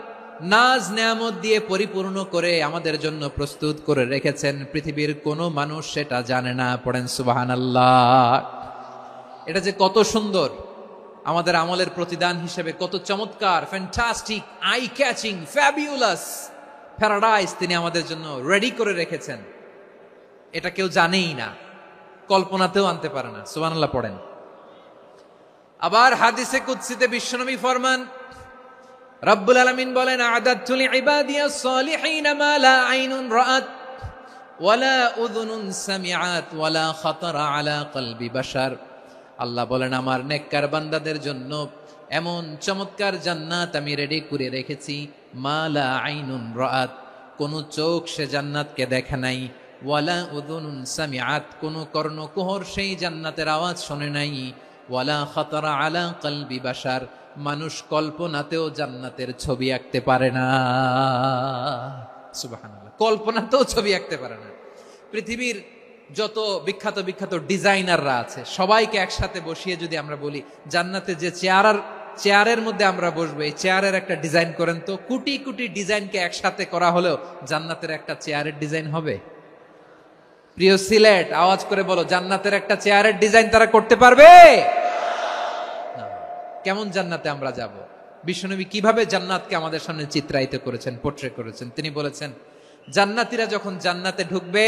নাজ নেয়ামত দিয়ে পরিপূর্ণ করে আমাদের জন্য প্রস্তুত করে রেখেছেন। পৃথিবীর কোনো মানুষ সেটা জানে না। পড়েন সুবহানাল্লাহ। এটা যে কত সুন্দর, আমাদের আমলের প্রতিদান হিসেবে কত চমৎকার, fantastic, eye catching, fabulous paradise তিনি আমাদের জন্য রেডি করে রেখেছেন। এটা কেউ জানেই না, কল্পনাতেও আনতে পারে না। সুবহানাল্লাহ পড়েন। আবার হাদিসে কুদসিতে বিশ্বনবী ফরমান, রব্বুল আলামিন বলেন, আ'দাদতু লিইবাদিয়াস সালিহিনা মা লা আইনুন রাআত ওয়ালা উযুনুন সামিআত ওয়ালা খাতারা আলা কলবি বাশার। আল্লাহ বলেন, আমার নেককার বান্দাদের জন্য এমন চমৎকার জান্নাত আমি রেডি করে রেখেছি, মা লা আইনুন রাআত, কোন চোখ সে জান্নাতকে দেখে নাই, ওয়ালা উযুনুন সামিআত, কোন কর্ণকুহর সেই জান্নাতের আওয়াজ শোনে নাই, ওয়ালা খাতারা আলা কলবি বাশার, মানুষ কল্পনাতেও জান্নাতের ছবি আঁকতে পারে না। সুবহানাল্লাহ, কল্পনাতেও ছবি আঁকতে পারে না। পৃথিবীর যত বিখ্যাত বিখ্যাত ডিজাইনাররা আছে সবাইকে একসাথে বসিয়ে যদি আমরা বলি জান্নাতে যে চেয়ারের মধ্যে আমরা বসবো, এই চেয়ারের একটা ডিজাইন করেন তো, কোটি কোটি ডিজাইনকে একসাথে করা হলেও জান্নাতের একটা চেয়ারের ডিজাইন হবে? প্রিয় সিলেট, আওয়াজ করে বলো, জান্নাতের একটা চেয়ারের ডিজাইন তারা করতে পারবে? কেমন জান্নাতে আমরা যাব? বিশ্বনবী কিভাবে জান্নাতকে আমাদের সামনে চিত্রায়িত করেছেন, পোর্ট্রে করেছেন। তিনি বলেছেন, জান্নাতীরা যখন জান্নাতে ঢুকবে,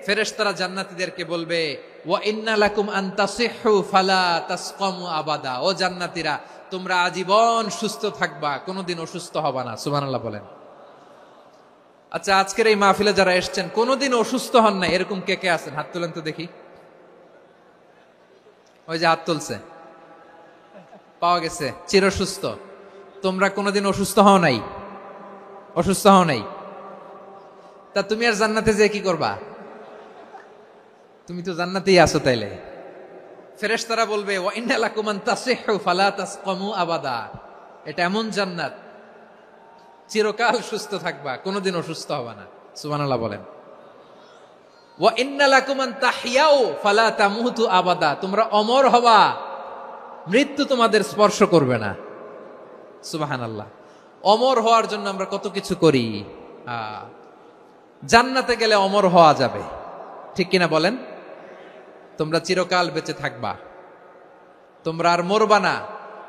ফেরেশতারা জান্নাতীদেরকে বলবে, ওয়া ইন্না লাকুম আন তাসিহু ফালা তাসকামু আবাদা। ও জান্নাতীরা, তোমরা আজীবন সুস্থ থাকবা, কোনোদিন অসুস্থ হবা না। সুবহানাল্লাহ বলেন। আচ্ছা, আজকের এই মাহফিলে যারা এসেছেন কোনোদিন অসুস্থ হন না, এরকম কে কে আছেন? হাত তোলেন তো দেখি। ওই যে হাত তুলছে, পাওয়া গেছে, চিরসুস্থ। তোমরা কোনোদিন অসুস্থ হও নাই? অসুস্থ হও নাই? তা তুমি আর জান্নাতে যে কি করবা? তুমি তো জান্নাতেই আছো তাইলে। ফেরেশতারা বলবে, ওয়া ইন্না লাকুম আন তাসিহু ফালা তাসকামু আবাদা। এটা এমন জান্নাত, চিরকাল সুস্থ থাকবা, কোনোদিন অসুস্থ হবা না। সুবহানাল্লাহ বলেন। ওয়া ইন্না লাকুম আন তাহইয়াউ ফালা তামুতু আবাদা। তোমরা অমর হবা, মৃত্যু তোমাদের স্পর্শ করবে না। সুবহানাল্লাহ। অমর হওয়ার জন্য আমরা কত কিছু করি। জান্নাতে গেলে অমর হওয়া যাবে, ঠিক কিনা বলেন? তোমরা চিরকাল বেঁচে থাকবা, তোমরা আর মরবা না।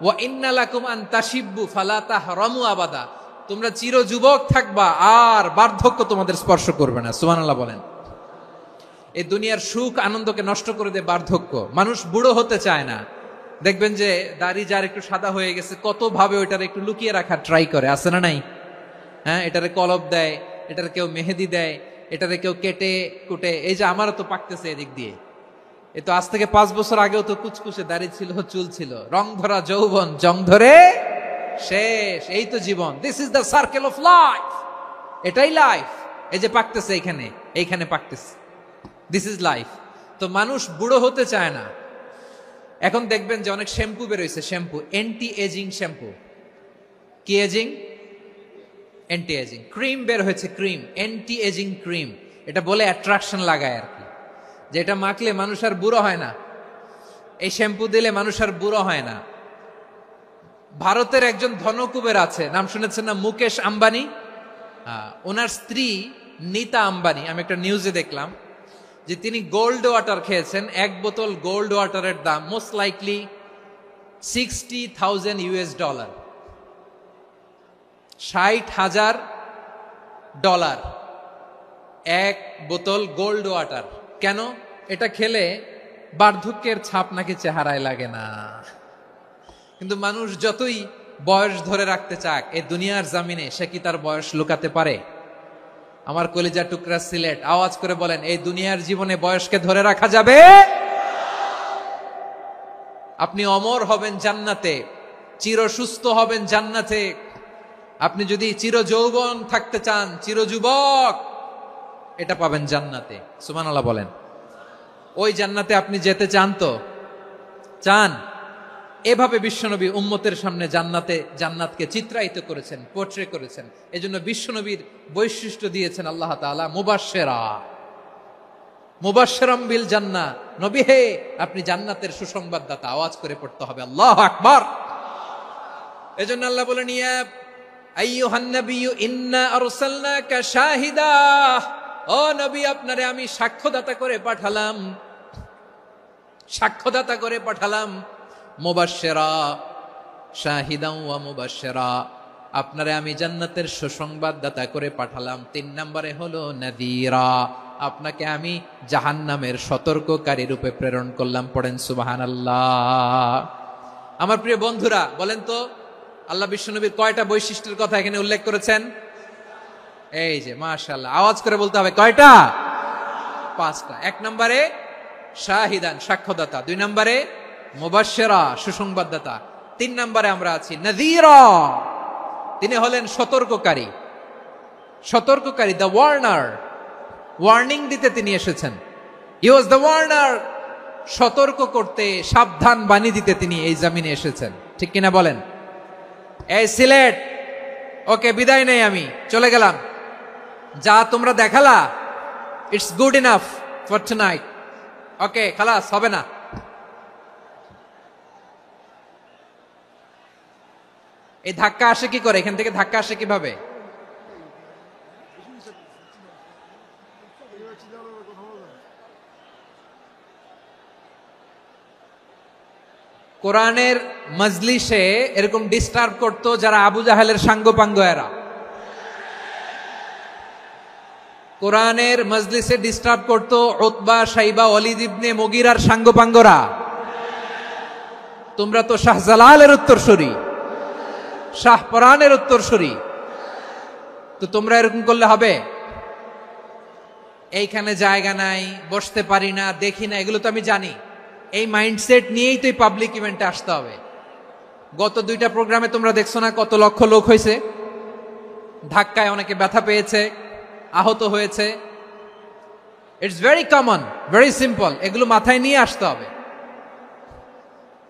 ওয়া ইন্না লাকুম আন তাশিব্বু ফালা তাহরামু আবাদা। তোমরা চির যুবক থাকবা, আর বার্ধক্য তোমাদের স্পর্শ করবে না। সুবহানাল্লাহ বলেন। এই দুনিয়ার সুখ আনন্দকে নষ্ট করে দেয় বার্ধক্য। মানুষ বুড়ো হতে চায় না। দেখবেন যে দাড়ি যার একটু সাদা হয়ে গেছে, কত ভাবে ওইটার একটু লুকিয়ে রাখার ট্রাই করে, আছে না নাই? হ্যাঁ, এটারে কলব দেয়, এটারে কেউ মেহেদি দেয়, এটারে কেউ কেটে কুটে। এই যে আমারও তো পাকতেছে এদিক দিয়ে, এ তো আজ থেকে 5 বছর আগেও তো কুচকুচে দাড়ি ছিল, চুল ছিল, রং ধরা যৌবন, জং ধরে শেষ। এই তো জীবন। This is the circle of life. এটাই লাইফ। এই যে পাকতেছে এইখানে, এইখানে পাকতেছে, দিস ইজ লাইফ। তো মানুষ বুড়ো হতে চায় না। এখন দেখবেন যে অনেক শ্যাম্পু বেরোইছে, শ্যাম্পু, অ্যান্টি এজিং শ্যাম্পু। কি এজিং? Anti aging. ক্রিম বের হয়েছে, ক্রিম, অ্যান্টি এজিং ক্রিম। এটা বলে অ্যাট্রাকশন লাগায় আর কি, যে এটা মাখলে মানুষ আর বুড়ো হয় না, এই শ্যাম্পু দিলে মানুষ আর বুড়ো হয় না। ভারতের একজন ধনকুবের আছে, নাম শুনেছেন না? মুকেশ আম্বানি। ওনার স্ত্রী নীতা আম্বানি, আমি একটা নিউজে দেখলাম যে তিনি গোল্ড ওয়াটার খেয়েছেন। 1 বোতল গোল্ড ওয়াটারের দাম মোস্ট লাইকলি $60,000, $60,000 1 বোতল গোল্ড ওয়াটার। কেন? এটা খেলে বার্ধক্যের ছাপ নাকি চেহারায় লাগে না। কিন্তু মানুষ যতই বয়স ধরে রাখতে চাক এই দুনিয়ার জামিনে, সে কি তার বয়স লুকাতে পারে? আমার কলিজার টুকরা সিলেট, আওয়াজ করে বলেন, এই দুনিয়ার জীবনে বয়সকে ধরে রাখা যাবে? আপনি অমর হবেন জান্নাতে, চির সুস্থ হবেন জান্নাতে। আপনি যদি চির যৌবন থাকতে চান, চির যুবক, এটা পাবেন জান্নাতে। সুবহানাল্লাহ বলেন। ওই জান্নাতে আপনি যেতে চান তো? চান? এভাবে বিশ্বনবী উম্মতের সামনে জান্নাতকে চিত্রায়িত করেছেন, পোর্ট্রে করেছেন। এজন্য বিশ্বনবীর বৈশিষ্ট্য দিয়েছেন আল্লাহ তাআলা মুবাশশিরাম বিল জান্নাহ। নবী হে, আপনি জান্নাতের সুসংবাদদাতা। আওয়াজ করে পড়তে হবে আল্লাহু আকবার। এজন্য আল্লাহ বলেন, ইয়া আইয়ুহান নাবিয়্যু ইন্না আরসালনাকা শাহিদা। ও নবী, আপনারে আমি সাক্ষ্যদাতা করে পাঠালাম। মুবাশশিরা, শাহিদান ওয়া মুবাশশিরা, আপনারে আমি জান্নাতের সুসংবাদদাতা করে পাঠালাম। 3 নম্বরে হলো নাযীরা, আপনাকে আমি জাহান্নামের সতর্ককারী রূপে প্রেরণ করলাম। পড়েন সুবহানাল্লাহ। আমার প্রিয় বন্ধুরা, বলেন তো আল্লাহ বিশ্বনবীর কয়টা বৈশিষ্ট্যের কথা এখানে উল্লেখ করেছেন? এই যে মাশাআল্লাহ, আওয়াজ করে বলতে হবে, কয়টা? 5টা। 1 নম্বরে শাহিদান, সাক্ষ্যদাতা। 2 নম্বরে মুবাশশিরা, সুসংবাদদাতা। 3 নম্বরে আমরা আছি নাযীরা, তিনি হলেন সতর্ককারী। দ্য ওয়ার্নার, ওয়ার্নিং দিতে তিনি এসেছেন। হি ওয়াজ দ্য ওয়ার্নার, সতর্ক করতে, সাবধান বাণী দিতে তিনি এই জমিনে এসেছেন। ঠিক কিনা বলেন? এই সিলেট, ওকে, বিদায় নেই, আমি চলে গেলাম। যা তোমরা দেখালা, it's good enough for tonight. Okay, খালাস, হবে না। এই ধাক্কা আসে কি করে? এখান থেকে ধাক্কা আসে কিভাবে? কোরআনের মজলিসে এরকম ডিস্টার্ব করতো যারা আবু জাহেলের সাঙ্গপাঙ্গ এরা। কোরআনের মজলিসে ডিস্টার্ব করতো উতবা, শাইবা, ওয়ালিদ ইবনে মুগিরার সাঙ্গপাঙ্গরা। তোমরা তো শাহজালালের উত্তরসূরি, শাহপরানের উত্তরসূরি, তো তোমরা এরকম করলে হবে? এইখানে জায়গা নাই, বসতে পারি না, দেখি না, এগুলো তো আমি জানি। এই মাইন্ডসেট নিয়েই তো এই পাবলিক ইভেন্টে আসতে হবে। গত 2টা প্রোগ্রামে তোমরা দেখছো না কত লক্ষ লোক হয়েছে? ধাক্কায় অনেকে ব্যথা পেয়েছে, আহত হয়েছে। It's very common, very simple. এগুলো মাথায় নিয়ে আসতে হবে।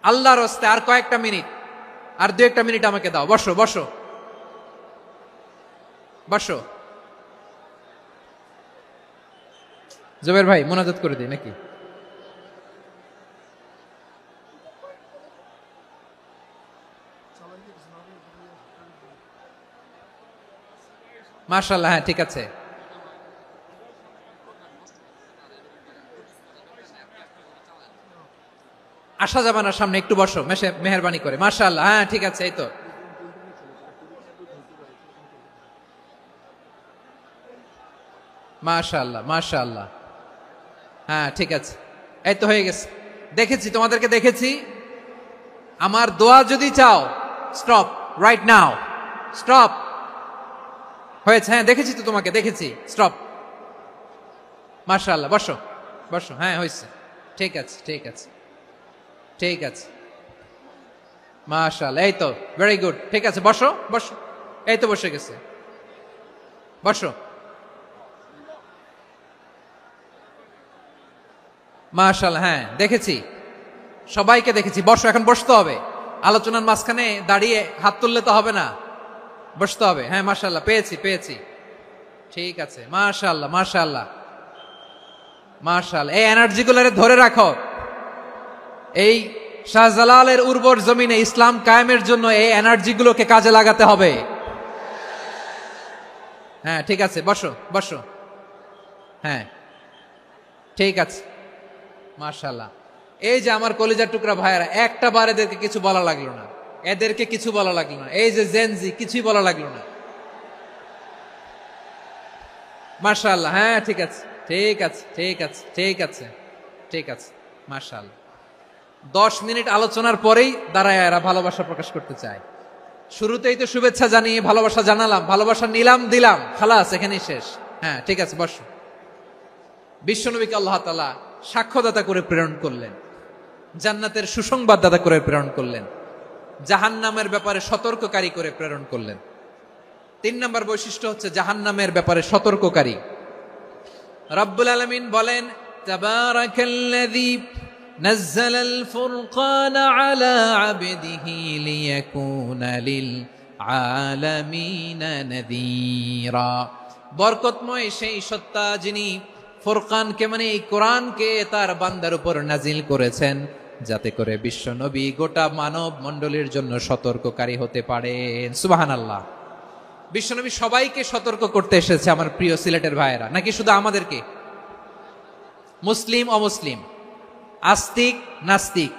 আল্লাহর রাস্তে আর কয়েকটা মিনিট, আর 2-1টা মিনিট আমাকে দাও। বসো বসো বসো। জুবের ভাই, মোনাজাত করে দিই নাকি? মাশাআল্লাহ, হ্যাঁ ঠিক আছে। আসা যাবে না সামনে, একটু বসো মেহেরবানি করে। মাশাআল্লাহ, হ্যাঁ ঠিক আছে। এই তো মাশাআল্লাহ, মাশাআল্লাহ, হ্যাঁ ঠিক আছে। এই তো হয়ে গেছে। দেখেছি, তোমাদেরকে দেখেছি। আমার দোয়া যদি চাও, স্টপ রাইট নাও, স্টপ। হয়েছে? হ্যাঁ দেখেছি তো, তোমাকে দেখেছি। স্টপ। মাশাআল্লাহ, বসো বসো। হ্যাঁ হয়েছে, ঠিক আছে ঠিক আছে ঠিক আছে। মাশাআল্লাহ, এই তো ভেরি গুড। ঠিক আছে, বসো বসো। এই তো বসে গেছে, বসো। মাশাআল্লাহ, হ্যাঁ দেখেছি, সবাইকে দেখেছি। বসো, এখন বসতে হবে। আলোচনার মাঝখানে দাঁড়িয়ে হাত তুললে তো হবে না, বসতে হবে। হ্যাঁ মাশাআল্লাহ, পেয়েছি। ঠিক আছে, মাশাআল্লাহ মাশাআল্লাহ মাশাআল্লাহ। এই এনার্জি গুলোরে ধরে রাখো। এই শাহজালালের উর্বর জমিনে ইসলাম কায়েমের জন্য এই এনার্জি গুলোকে কাজে লাগাতে হবে। হ্যাঁ ঠিক আছে, বসো বসো। হ্যাঁ ঠিক আছে, মাশাআল্লাহ। এই যে আমার কলিজার টুকরা ভাইয়েরা, একটা বার এদেরকে কিছু বলা লাগলো না, এদেরকে কিছু বলা লাগলো না। এই যে জেনজি, কিছুই বলা লাগলো না। মাশাআল্লাহ, হ্যাঁ ঠিক আছে ঠিক আছে ঠিক আছে ঠিক আছে ঠিক আছে। মাশাআল্লাহ। 10 মিনিট আলোচনার পরেই দাঁড়ায় এরা ভালোবাসা প্রকাশ করতে চায়। শুরুতেই তো শুভেচ্ছা জানিয়ে ভালোবাসা জানালাম, ভালোবাসা নিলাম, দিলাম, খালাস, এখানেই শেষ। হ্যাঁ ঠিক আছে, বস। বিশ্বনবীকে আল্লাহ তাআলা সাক্ষ্যদাতা করে প্রেরণ করলেন, জান্নাতের সুসংবাদদাতা করে প্রেরণ করলেন, জাহান্নামের ব্যাপারে সতর্ককারী করে প্রেরণ করলেন। 3 নম্বর বৈশিষ্ট্য হচ্ছে জাহান্নামের ব্যাপারে সতর্ককারী। রব্বুল আলামিন বলেন, তাবারাকাল্লাযী নাযালাল ফুরকানা আলা আবদিহি লিয়াকুনা লিল আলামিনা নাযীরা। বরকতময় সেই সত্তা যিনি ফুরকানকে মানে এই কোরআনকে তার বান্দার উপর নাজিল করেছেন, যাতে করে বিশ্ব নবী গোটা মানব মণ্ডলীর জন্য সতর্ককারী হতে পারেন। সুবহানাল্লাহ। বিশ্বনবী সবাইকে সতর্ক করতে এসেছে আমার প্রিয় সিলেটের ভাইয়েরা, নাকি শুধু আমাদেরকে? মুসলিম অমুসলিম, আস্তিক নাস্তিক,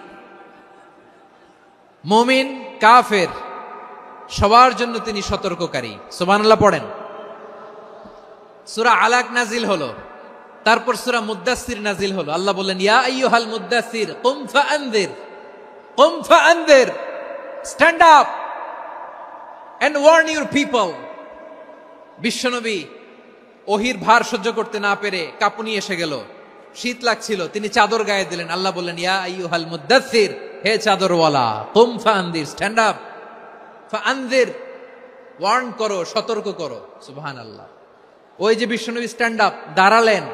মুমিন কাফের, সবার জন্য তিনি সতর্ককারী। সুবহানাল্লাহ পড়েন। সূরা আলাক নাজিল হলো, তারপর সূরা মুদ্দাসসির নাজিল হলো। আল্লাহ বললেন, ইয়া আইয়ুহাল মুদ্দাসসির কুম ফাআনযির, কুম ফাআনযির, stand up and warn your people. বিশ্বনবী ওহির ভার সহ্য করতে না পেরে কাঁপুনি এসে গেল, শীত লাগছিল, তিনি চাদর গায়ে দিলেন। আল্লাহ বললেন, ইয়া আইয়ুহাল মুদ্দাসসির, হে চাদরওয়ালা, কুম ফাআনযির, স্ট্যান্ড আপ, ফাআনযির, ওয়ার্ন করো, সতর্ক করো। সুবহানাল্লাহ। ওই যে বিশ্বনবী স্ট্যান্ড আপ, দাঁড়ালেন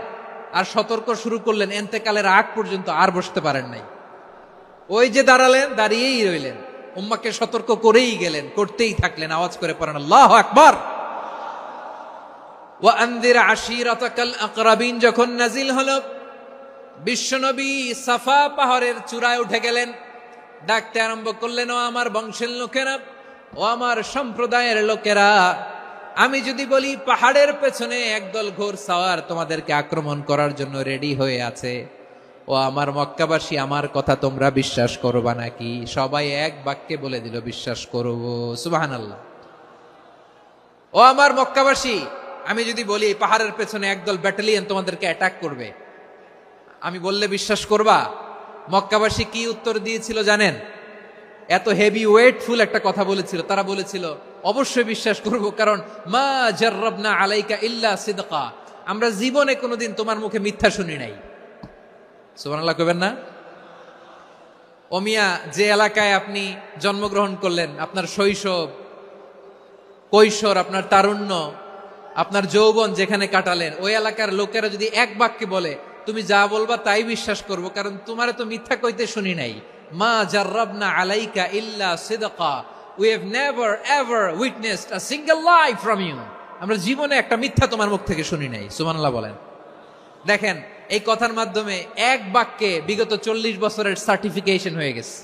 আর সতর্ক শুরু করলেন, এন্তেকালের আগ পর্যন্ত আর বসতে পারেন নাই। ওই যে দাঁড়ালেন, দাঁড়িয়েই রইলেন, উম্মাকে সতর্ক করেই গেলেন, করতেই থাকলেন। আওয়াজ করে পড়েন আল্লাহু আকবার। ওয়া আনযির আশীরাতাকাল আকরাবিন যখন নাজিল হলো, বিশ্বনবী সাফা পাহাড়ের চূড়ায় উঠে গেলেন, ডাকতে আরম্ভ করলেন, ও আমার বংশের লোকেরা, ও আমার সম্প্রদায়ের লোকেরা, আমি যদি বলি পাহাড়ের পেছনে একদল ঘোড়সাওয়ার তোমাদেরকে আক্রমণ করার জন্য রেডি হয়ে আছে, ও আমার মক্কাবাসী, আমার কথা তোমরা বিশ্বাস করবা নাকি? সবাই এক বাক্যে বলে দিল, বিশ্বাস করব। সুবহানাল্লাহ। ও আমার মক্কাবাসী, আমি যদি বলি পাহাড়ের পেছনে একদল ব্যাটালিয়ন তোমাদেরকে অ্যাটাক করবে, আমি বললে বিশ্বাস করবা? মক্কাবাসী কি উত্তর দিয়েছিল জানেন? এত হেভি ওয়েটফুল একটা কথা বলেছিল। তারা বলেছিল, অবশ্যই বিশ্বাস করব, কারণ মা জাররাবনা আলাইকা ইল্লা সিদকা, আমরা জীবনে কোনোদিন তোমার মুখে মিথ্যা শুনি নাই। সুবহানাল্লাহ কইবেন না? ও মিয়া, যে এলাকায় আপনি জন্মগ্রহণ করলেন, আপনার শৈশব, কৈশোর, আপনার তারুণ্য, আপনার যৌবন যেখানে কাটালেন, ওই এলাকার লোকেরা যদি এক বাক্যে বলে তুমি যা বলবা তাই বিশ্বাস করব, কারণ তোমারে তো মিথ্যা কইতে শুনি নাই। মা জাররাবনা আলাইকা ইল্লা সিদকা, we have never ever witnessed a single lie from you, আমরা জীবনে একটা মিথ্যা তোমার মুখ থেকে শুনি নাই। সুবহানাল্লাহ বলেন। দেখেন, এই কথার মাধ্যমে এক বাক্যে বিগত 40 বছরের সার্টিফিকেশন হয়ে গেছে।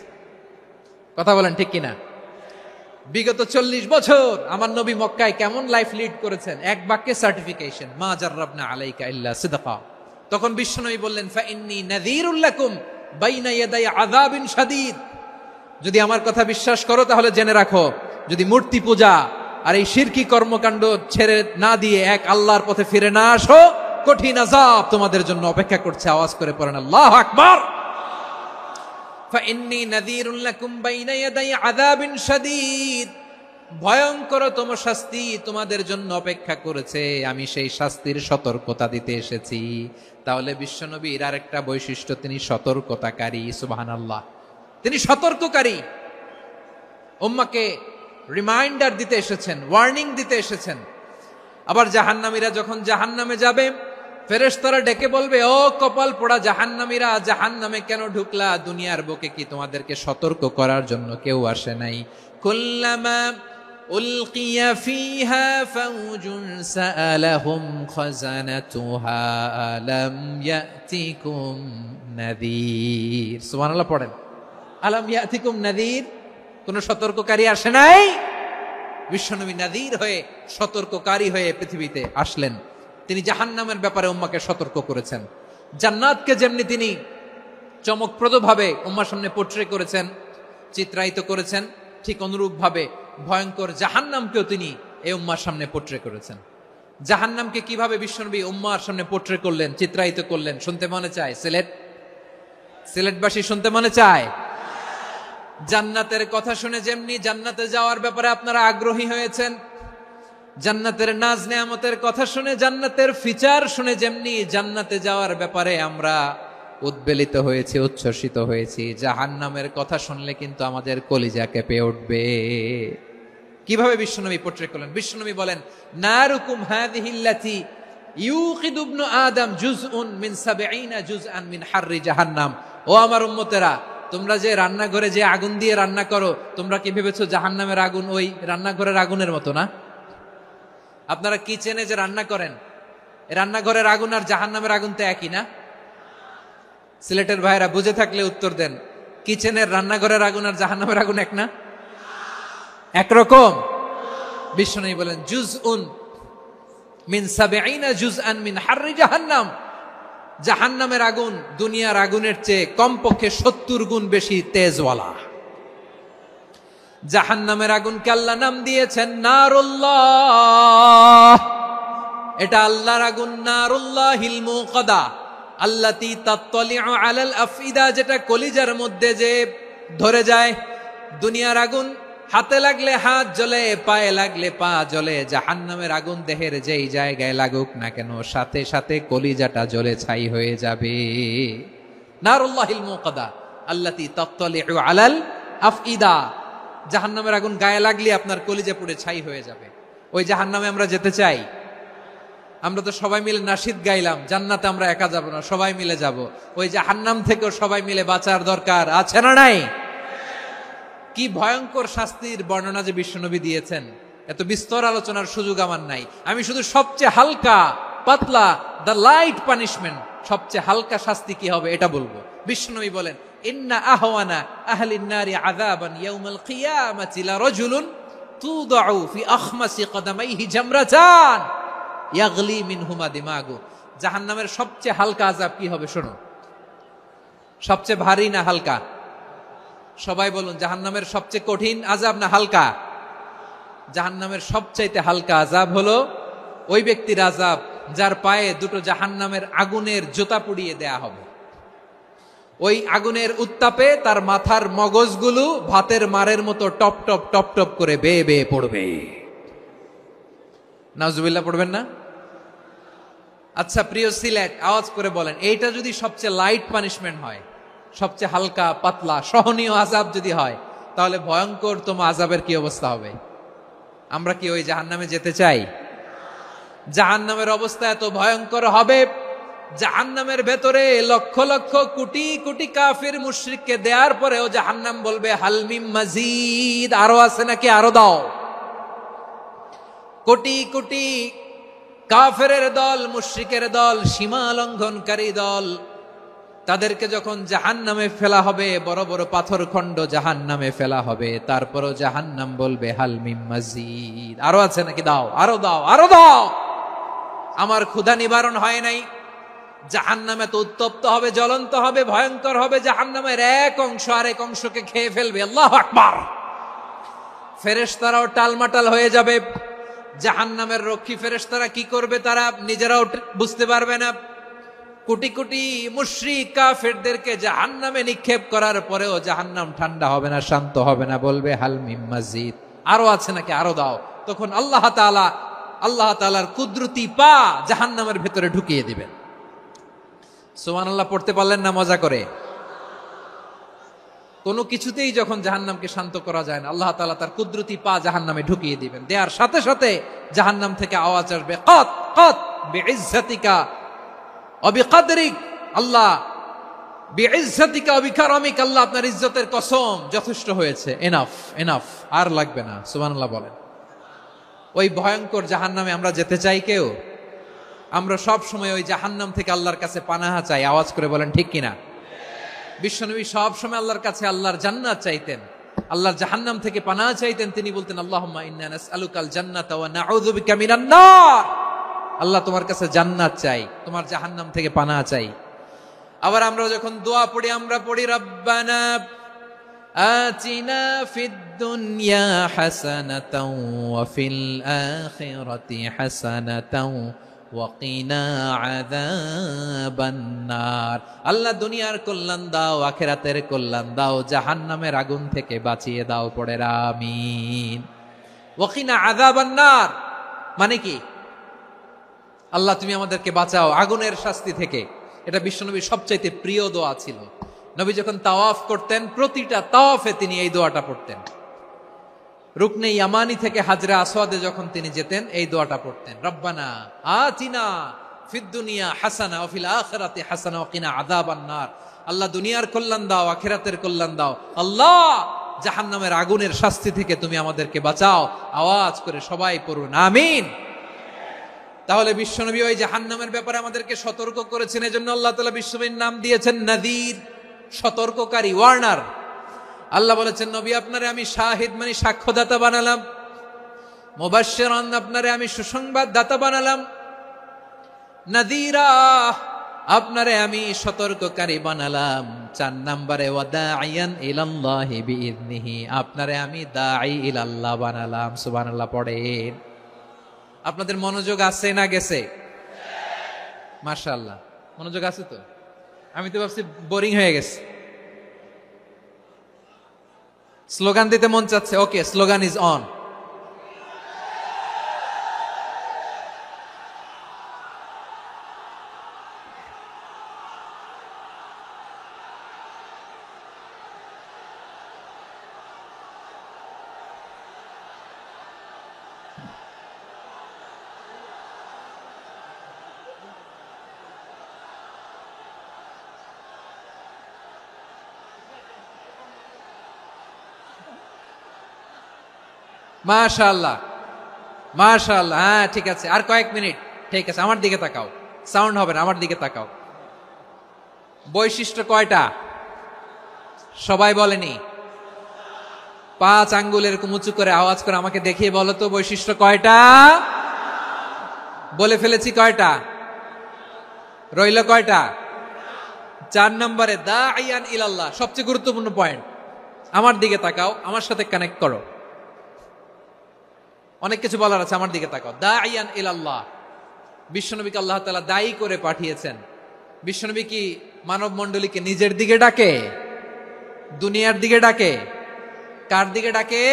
কথা বলেন ঠিক কিনা? বিগত 40 বছর আমার নবী মক্কায় কেমন লাইফ লিড করেছেন, এক বাক্যে সার্টিফিকেশন, মা জাররাবনা আলাইকা ইল্লা সিদকা। তখন বিশ্বনবী বললেন, ফাইন্নী নাযীরুল লাকুম বাইনা ইয়াদাই আযাবিন শাদীদ, যদি আমার কথা বিশ্বাস করো তাহলে জেনে রাখো, যদি মূর্তি পূজা আর এই শিরকি কর্মকাণ্ড ছেড়ে না দিয়ে এক আল্লাহর পথে ফিরে না আসো, কঠিন আযাব তোমাদের জন্য অপেক্ষা করছে। আওয়াজ করে পড়েন আল্লাহু আকবার। ফাইন্নী নাযীরুল লাকুম বাইনা ইয়াদাই আযাবিন শাদীদ, ভয়ঙ্করতম শাস্তি তোমাদের জন্য অপেক্ষা করেছে, আমি সেই শাস্তির সতর্কতা দিতে এসেছি। তাহলে বিশ্বনবীর আরেকটা বৈশিষ্ট্য, তিনি সতর্কতাকারী। সুবহানাল্লাহ। তিনি সতর্ককারী, উম্মাকে রিমাইন্ডার দিতে এসেছেন, ওয়ার্নিং দিতে এসেছেন। আবার জাহান্নামীরা যখন জাহান্নামে যাবে, ফেরেশতারা ডেকে বলবে, ও কপাল পোড়া জাহান্নামীরা, জাহান্নামে কেন ঢুকলা? দুনিয়ার বুকে কি তোমাদেরকে সতর্ক করার জন্য কেউ আসে নাই? কুল্লামা উলকিয়া ফিহা ফাউজুন সাআলাহুম খাযানাতুহা আলাম ইয়াতিকুম নাযীর। সুবহানাল্লাহ পড়েন। আলাম ইয়াতিকুম নাযীর, কোন সতর্ককারী আসে নাই? বিশ্বনবী নাযীর হয়ে, সতর্ককারী হয়ে পৃথিবীতে আসলেন। তিনি জাহান্নামের ব্যাপারে উম্মাকে সতর্ক করেছেন। জান্নাতকে যেমনি তিনি চমকপ্রদভাবে উম্মার সামনে পোট্রে করেছেন, চিত্রায়িত করেছেন, ঠিক অনুরূপ ভাবে ভয়ঙ্কর জাহান্নামকেও তিনি এই উম্মার সামনে পোট্রে করেছেন। জাহান্নামকে কিভাবে বিশ্বনবী উম্মার সামনে পোট্রে করলেন, চিত্রায়িত করলেন, শুনতে মনে চায়? সিলেটবাসী শুনতে মনে চায়? জান্নাতের কথা শুনে যেমনি জান্নাতে যাওয়ার ব্যাপারে আপনারা আগ্রহী হয়েছেন, জান্নাতের নাজ নেয়ামতের কথা শুনে, জান্নাতের ফিচার শুনে যেমনি জান্নাতে যাওয়ার ব্যাপারে আমরা উদ্বেলিত হয়েছি, উচ্ছ্বসিত হয়েছি, জাহান্নামের কথা শুনলে কিন্তু আমাদের কলিজা কেঁপে উঠবে। কিভাবে বিশ্বনবী পোট্রে করলেন? বিশ্বনবী বলেন, নারুকুম হাযিহিল্লাতী ইউকিদু ইবনু আদম জুজউন মিন ৭০ জুজআন মিন হাররি জাহান্নাম। ও আমার উম্মতেরা, তোমরা যে রান্নাঘরে যে আগুন দিয়ে রান্না করো, তোমরা কি ভেবেছো জাহান্নামের আগুন ওই রান্নাঘরের আগুনের মতো না? আপনারা কিচেনে যে রান্না করেন, রান্নাঘরের আগুন আর জাহান্নামের আগুন তো একই না? সিলেটের ভাইরা বুঝে থাকলে উত্তর দেন, কিচেনের রান্নাঘরের আগুন আর জাহান্নামের আগুন এক না? একরকম? বিশ্বনবী বলেন, জুজউন মিন ৭০ জুজআন মিন হাররি জাহান্নাম। জাহান্নামের আগুন দুনিয়ার আগুনের চেয়ে কমপক্ষে ৭০ গুণ বেশি তেজওয়ালা। জাহান্নামের আগুনকে আল্লাহ নাম দিয়েছেন নারুল্লাহ। এটা আল্লাহর আগুন, নারুল্লাহিল মুকাদা আল্লাতী তাত্তালিউ আলাল আফইদা, যেটা কলিজার মধ্যে যে ধরে যায়। দুনিয়ার আগুন হাতে লাগলে হাত জ্বলে, পায়ে লাগলে পা জ্বলে। জাহান্নামের আগুন দেহের যেই জায়গায় লাগুক না কেন, সাথে সাথে কলিজাটা জ্বলে ছাই হয়ে যাবে। নারুল্লাহিল মুকাদা আল্লাতী তাত্তালিউ আলাল আফইদা। জাহান্নামের আগুন গায়ে লাগলে আপনার কলিজা পুড়ে ছাই হয়ে যাবে। ওই জাহান্নামে আমরা যেতে চাই? আমরা তো সবাই মিলে নাশিদ গাইলাম, জান্নাতে আমরা একা যাব না, সবাই মিলে যাব। ওই জাহান্নাম থেকেও সবাই মিলে বাঁচার দরকার আছে না নাই? কি ভয়ঙ্কর শাস্তির বর্ণনা যে বিশ্বনবী দিয়েছেন, এত বিস্তর আলোচনার সুযোগ আমার নাই। আমি শুধু সবচেয়ে হালকা পাতলা, দ্য লাইট পানিশমেন্ট, সবচেয়ে হালকা শাস্তি কি হবে এটা বলবো। বিশ্বনবী বলেন, ইন্না আহওয়ানা আহলিন নারি আযাবান ইয়াউমাল কিয়ামাতি লারাজুলুন তুদাউ ফি আখমাসি কদামাইহি জামরাতান ইয়াগলি মিনহুমা দিমাগু। জাহান্নামের সবচেয়ে হালকা আযাব কি হবে শোনো। সবচেয়ে ভারী না হালকা? সবাই বলুন, জাহান্নামের সবচেয়ে কঠিন আযাব না হালকা? জাহান্নামের সবচাইতে হালকা আযাব হলো ওই ব্যক্তির আযাব যার পায়ে দুটো জাহান্নামের আগুনের জুতা পুড়িয়ে দেয়া হবে। ওই আগুনের উত্তাপে তার মাথার মগজগুলো ভাতের মারের মতো টপ টপ টপ টপ করে বেয়ে বেয়ে পড়বে। নাউজুবিল্লাহ পড়বেন না? আচ্ছা প্রিয় সিলেট, আওয়াজ করে বলেন, এইটা যদি সবচেয়ে লাইট পানিশমেন্ট হয়, সবচেয়ে হালকা পাতলা সহনীয় আযাব যদি হয়, তাহলে ভয়ঙ্কর তোমা আযাবের কি অবস্থা হবে? আমরা কি ওই জাহান্নামে যেতে চাই? জাহান্নামের অবস্থা এত ভয়ঙ্কর হবে, জাহান্নামের ভেতরে লক্ষ লক্ষ কোটি কোটি কাফির মুশরিককে দেওয়ার পরেও জাহান্নাম বলবে হাল মিন মাজিদ, আরো আছে নাকি, আরো দাও। কোটি কোটি কাফেরের দল, মুশরিকের দল, সীমা লঙ্ঘনকারী দল, তাদেরকে যখন জাহান্নামে ফেলা হবে, বড় বড় পাথর খণ্ড জাহান্নামে ফেলা হবে, তারপরও জাহান্নাম বলবে হাল মিন মাজিদ, আরো আছে নাকি, দাও, আরো দাও, আরো দাও। আমার ক্ষুধা নিবারণ হয় নাই। জাহান্নামে তো উত্তপ্ত হবে, জ্বলন্ত হবে, ভয়ঙ্কর হবে। জাহান্নামের এক অংশ আরেক অংশকে খেয়ে ফেলবে। আল্লাহু আকবার। ফেরেশতারাও টালমাটাল হয়ে যাবে। জাহান্নামের রক্ষী ফেরেশতারা কি করবে তারা নিজেরাও বুঝতে পারবে না। কোটি কোটি মুশরিক কাফেরদেরকে জাহান্নামে নিক্ষেপ করার পরেও জাহান্নাম ঠান্ডা হবে না, শান্ত হবে না, বলবে হাল মিন মাজিদ, আরো আছে নাকি, আরো দাও। তখন আল্লাহ তাআলার কুদরতি পা জাহান্নামের ভেতরে ঢুকিয়ে দিবেন। সুবহানাল্লাহ পড়তে পারলেন না মজা করে? কোনো কিছুতেই যখন জাহান্নামকে শান্ত করা যায় না, আল্লাহ তাআলা তার কুদরতি পা জাহান্নামে ঢুকিয়ে দিবেন। দেয়ার সাথে সাথে জাহান্নাম থেকে আওয়াজ আসবে, কাত কাত বিইজ্জাতিকা ওয়া বিকদরিক, আল্লাহ বিইজ্জাতিকা ওয়া বিকারামিক, আল্লাহ আপনার ইজ্জতের কসম, যথেষ্ট হয়েছে, এনাফ এনাফ, আর লাগবে না। সুবহানাল্লাহ বলেন। ওই ভয়ঙ্কর জাহান্নামে আমরা যেতে চাই কেউ? আমরা সব সময় ওই জাহান্নাম থেকে আল্লাহর কাছে পানাহা চাই। আওয়াজ করে বলেন ঠিক কিনা? বিশ্বনবী সব সময় আল্লাহর কাছে আল্লাহর জান্নাত চাইতেন, আল্লাহর জাহান্নাম থেকে পানাহা চাইতেন। তিনি বলতেন, আল্লাহুম্মা ইন্না নাসআলুকাল জান্নাতা ওয়া নাউযু বিকা মিনান নার। আল্লাহ তোমার কাছে জান্নাত চাই, তোমার জাহান্নাম থেকে পানাহা চাই। আবার আমরা যখন দোয়া পড়ি, আমরা পড়ি রব্বানা আতিনা ফিদ দুনিয়া হাসানাতাও ওয়া ফিল আখিরাতি হাসানাতাও ওয়া কিনা আযাবান নার। আল্লাহ দুনিয়ার কল্যাণ দাও, আখিরাতের কল্যাণ দাও, জাহান্নামের আগুন থেকে বাঁচিয়ে দাও। পড়ে আমিন। ওয়া কিনা আযাবান নার। মানে কি? আল্লাহ তুমি আমাদেরকে বাঁচাও আগুনের শাস্তি থেকে। এটা বিশ্বনবীর সবচাইতে প্রিয় দোয়া ছিল। নবী যখন তাওয়াফ করতেন, প্রতিটা তাওয়াফে তিনি এই দোয়াটা পড়তেন। রুকনে ইয়ামানি থেকে হাজরা আসওয়াদে যখন তিনি যেতেন, এই দোয়াটা পড়তেন, রব্বানা আতিনা ফিদ দুনিয়া হাসানা ওয়া ফিল আখিরাতি হাসানা ওয়া কিনা আযাবান নার। আল্লাহ দুনিয়ার কল্যাণ দাও, আখিরাতের কল্যাণ দাও। আল্লাহ জাহান্নামের আগুনের শাস্তি থেকে তুমি আমাদেরকে বাঁচাও। আওয়াজ করে সবাই পড়ুন আমিন। তাহলে বিশ্বনবী ওই জাহান্নামের ব্যাপারে আমাদেরকে সতর্ক করেছেন, এজন্য আল্লাহ তাআলা বিশ্বনবীর নাম দিয়েছেন নাযীর, সতর্ককারী, ওয়ার্নার। আল্লাহ বলেছেন নবী আপনারে আমি শাহিদ মানে সাক্ষ্যদাতা বানালাম, মুবাশশিরান আপনারে আমি সুসংবাদ দাতা বানালাম, নাযীরা আপনারে আমি সতর্ককারী বানালাম। 4 নম্বরে ওয়াদাইয়ান ইলাল্লাহি বিইذনিহি, আপনারে আমি দাঈ ইলাল্লাহ বানালাম। সুবহানাল্লাহ পড়েন। আপনাদের মনোযোগ আছে না গেছে? মাশাআল্লাহ মনোযোগ আছে তো। আমি তো ভাবছি বোরিং হয়ে গেছে। স্লোগান দিতে মন চাচ্ছে। ওকে, স্লোগান ইজ অন। মাশাআল্লাহ মাশাআল্লাহ, হ্যাঁ ঠিক আছে, আর কয়েক মিনিট। ঠিক আছে, আমার দিকে তাকাও, সাউন্ড হবে না, আমার দিকে তাকাও। বৈশিষ্ট্য কয়টা সবাই বলেনি? 5 আঙ্গুল এরকম উঁচু করে আওয়াজ করে আমাকে দেখিয়ে বলো তো বৈশিষ্ট্য কয়টা? বলে ফেলেছি কয়টা? রইল কয়টা? 4 নম্বরে দাঈয়ান ইলাল্লাহ, সবচেয়ে গুরুত্বপূর্ণ পয়েন্ট। আমার দিকে তাকাও, আমার সাথে কানেক্ট করো। অনেক কিছু বলার আছে, আমার দিকে তাকাও। দাঈয়ান ইলাল্লাহ, বিশ্বনবীকে আল্লাহ তাআলা দায়ী করে পাঠিয়েছেন। বিশ্বনবী কি মানব মণ্ডলীকে নিজের দিকে ডাকে? দুনিয়ার দিকে ডাকে? কার দিকে ডাকে?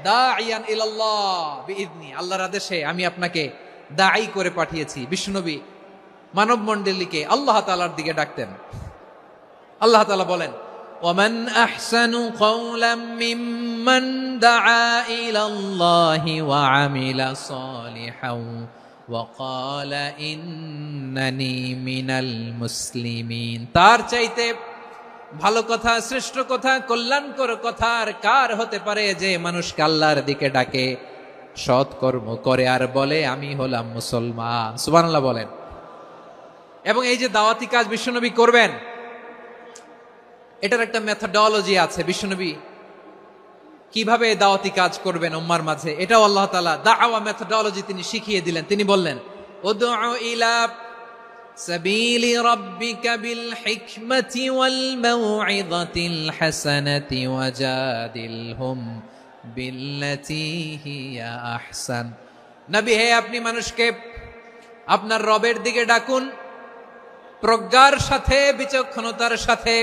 দাঈয়ান ইলাল্লাহ বিইذনি, আল্লাহর আদেশে আমি আপনাকে দায়ী করে পাঠিয়েছি। বিশ্বনবী মানব মণ্ডলীকে আল্লাহ তাআলার দিকে ডাকতেন। আল্লাহ তাআলা বলেন, ومن أحسن قولا ممن دعا إلى الله وعمل صالحا وقال إنني من المسلمين। তার চাইতে ভালো কথা, শ্রেষ্ঠ কথা, কল্যাণকর কথা আর কার হতে পারে যে মানুষকে আল্লাহর দিকে ডাকে, সৎকর্ম করে আর বলে আমি হলাম মুসলমান। সুবহানাল্লাহ বলেন। এবং এই যে দাওয়াতি কাজ বিশ্বনবী করবেন, এটার একটা মেথডোলজি আছে। বিশ্বনবী কিভাবে দাওয়াতি কাজ করবেন উম্মার মাঝে, এটাও আল্লাহ তাআলা দাওয়া মেথডোলজি তিনি শিখিয়ে দিলেন। তিনি বললেন, উদউ ইলা সাবিলি রাব্বিকা বিল হিকমাতি ওয়াল মাউইযাতিল হাসানাতি ওয়াজাদিলহুম বিল্লাতী হিয়া আহসান। নবী হে, আপনি মানুষকে আপনার রবের দিকে ডাকুন প্রজ্ঞার সাথে, বিচক্ষণতার সাথে,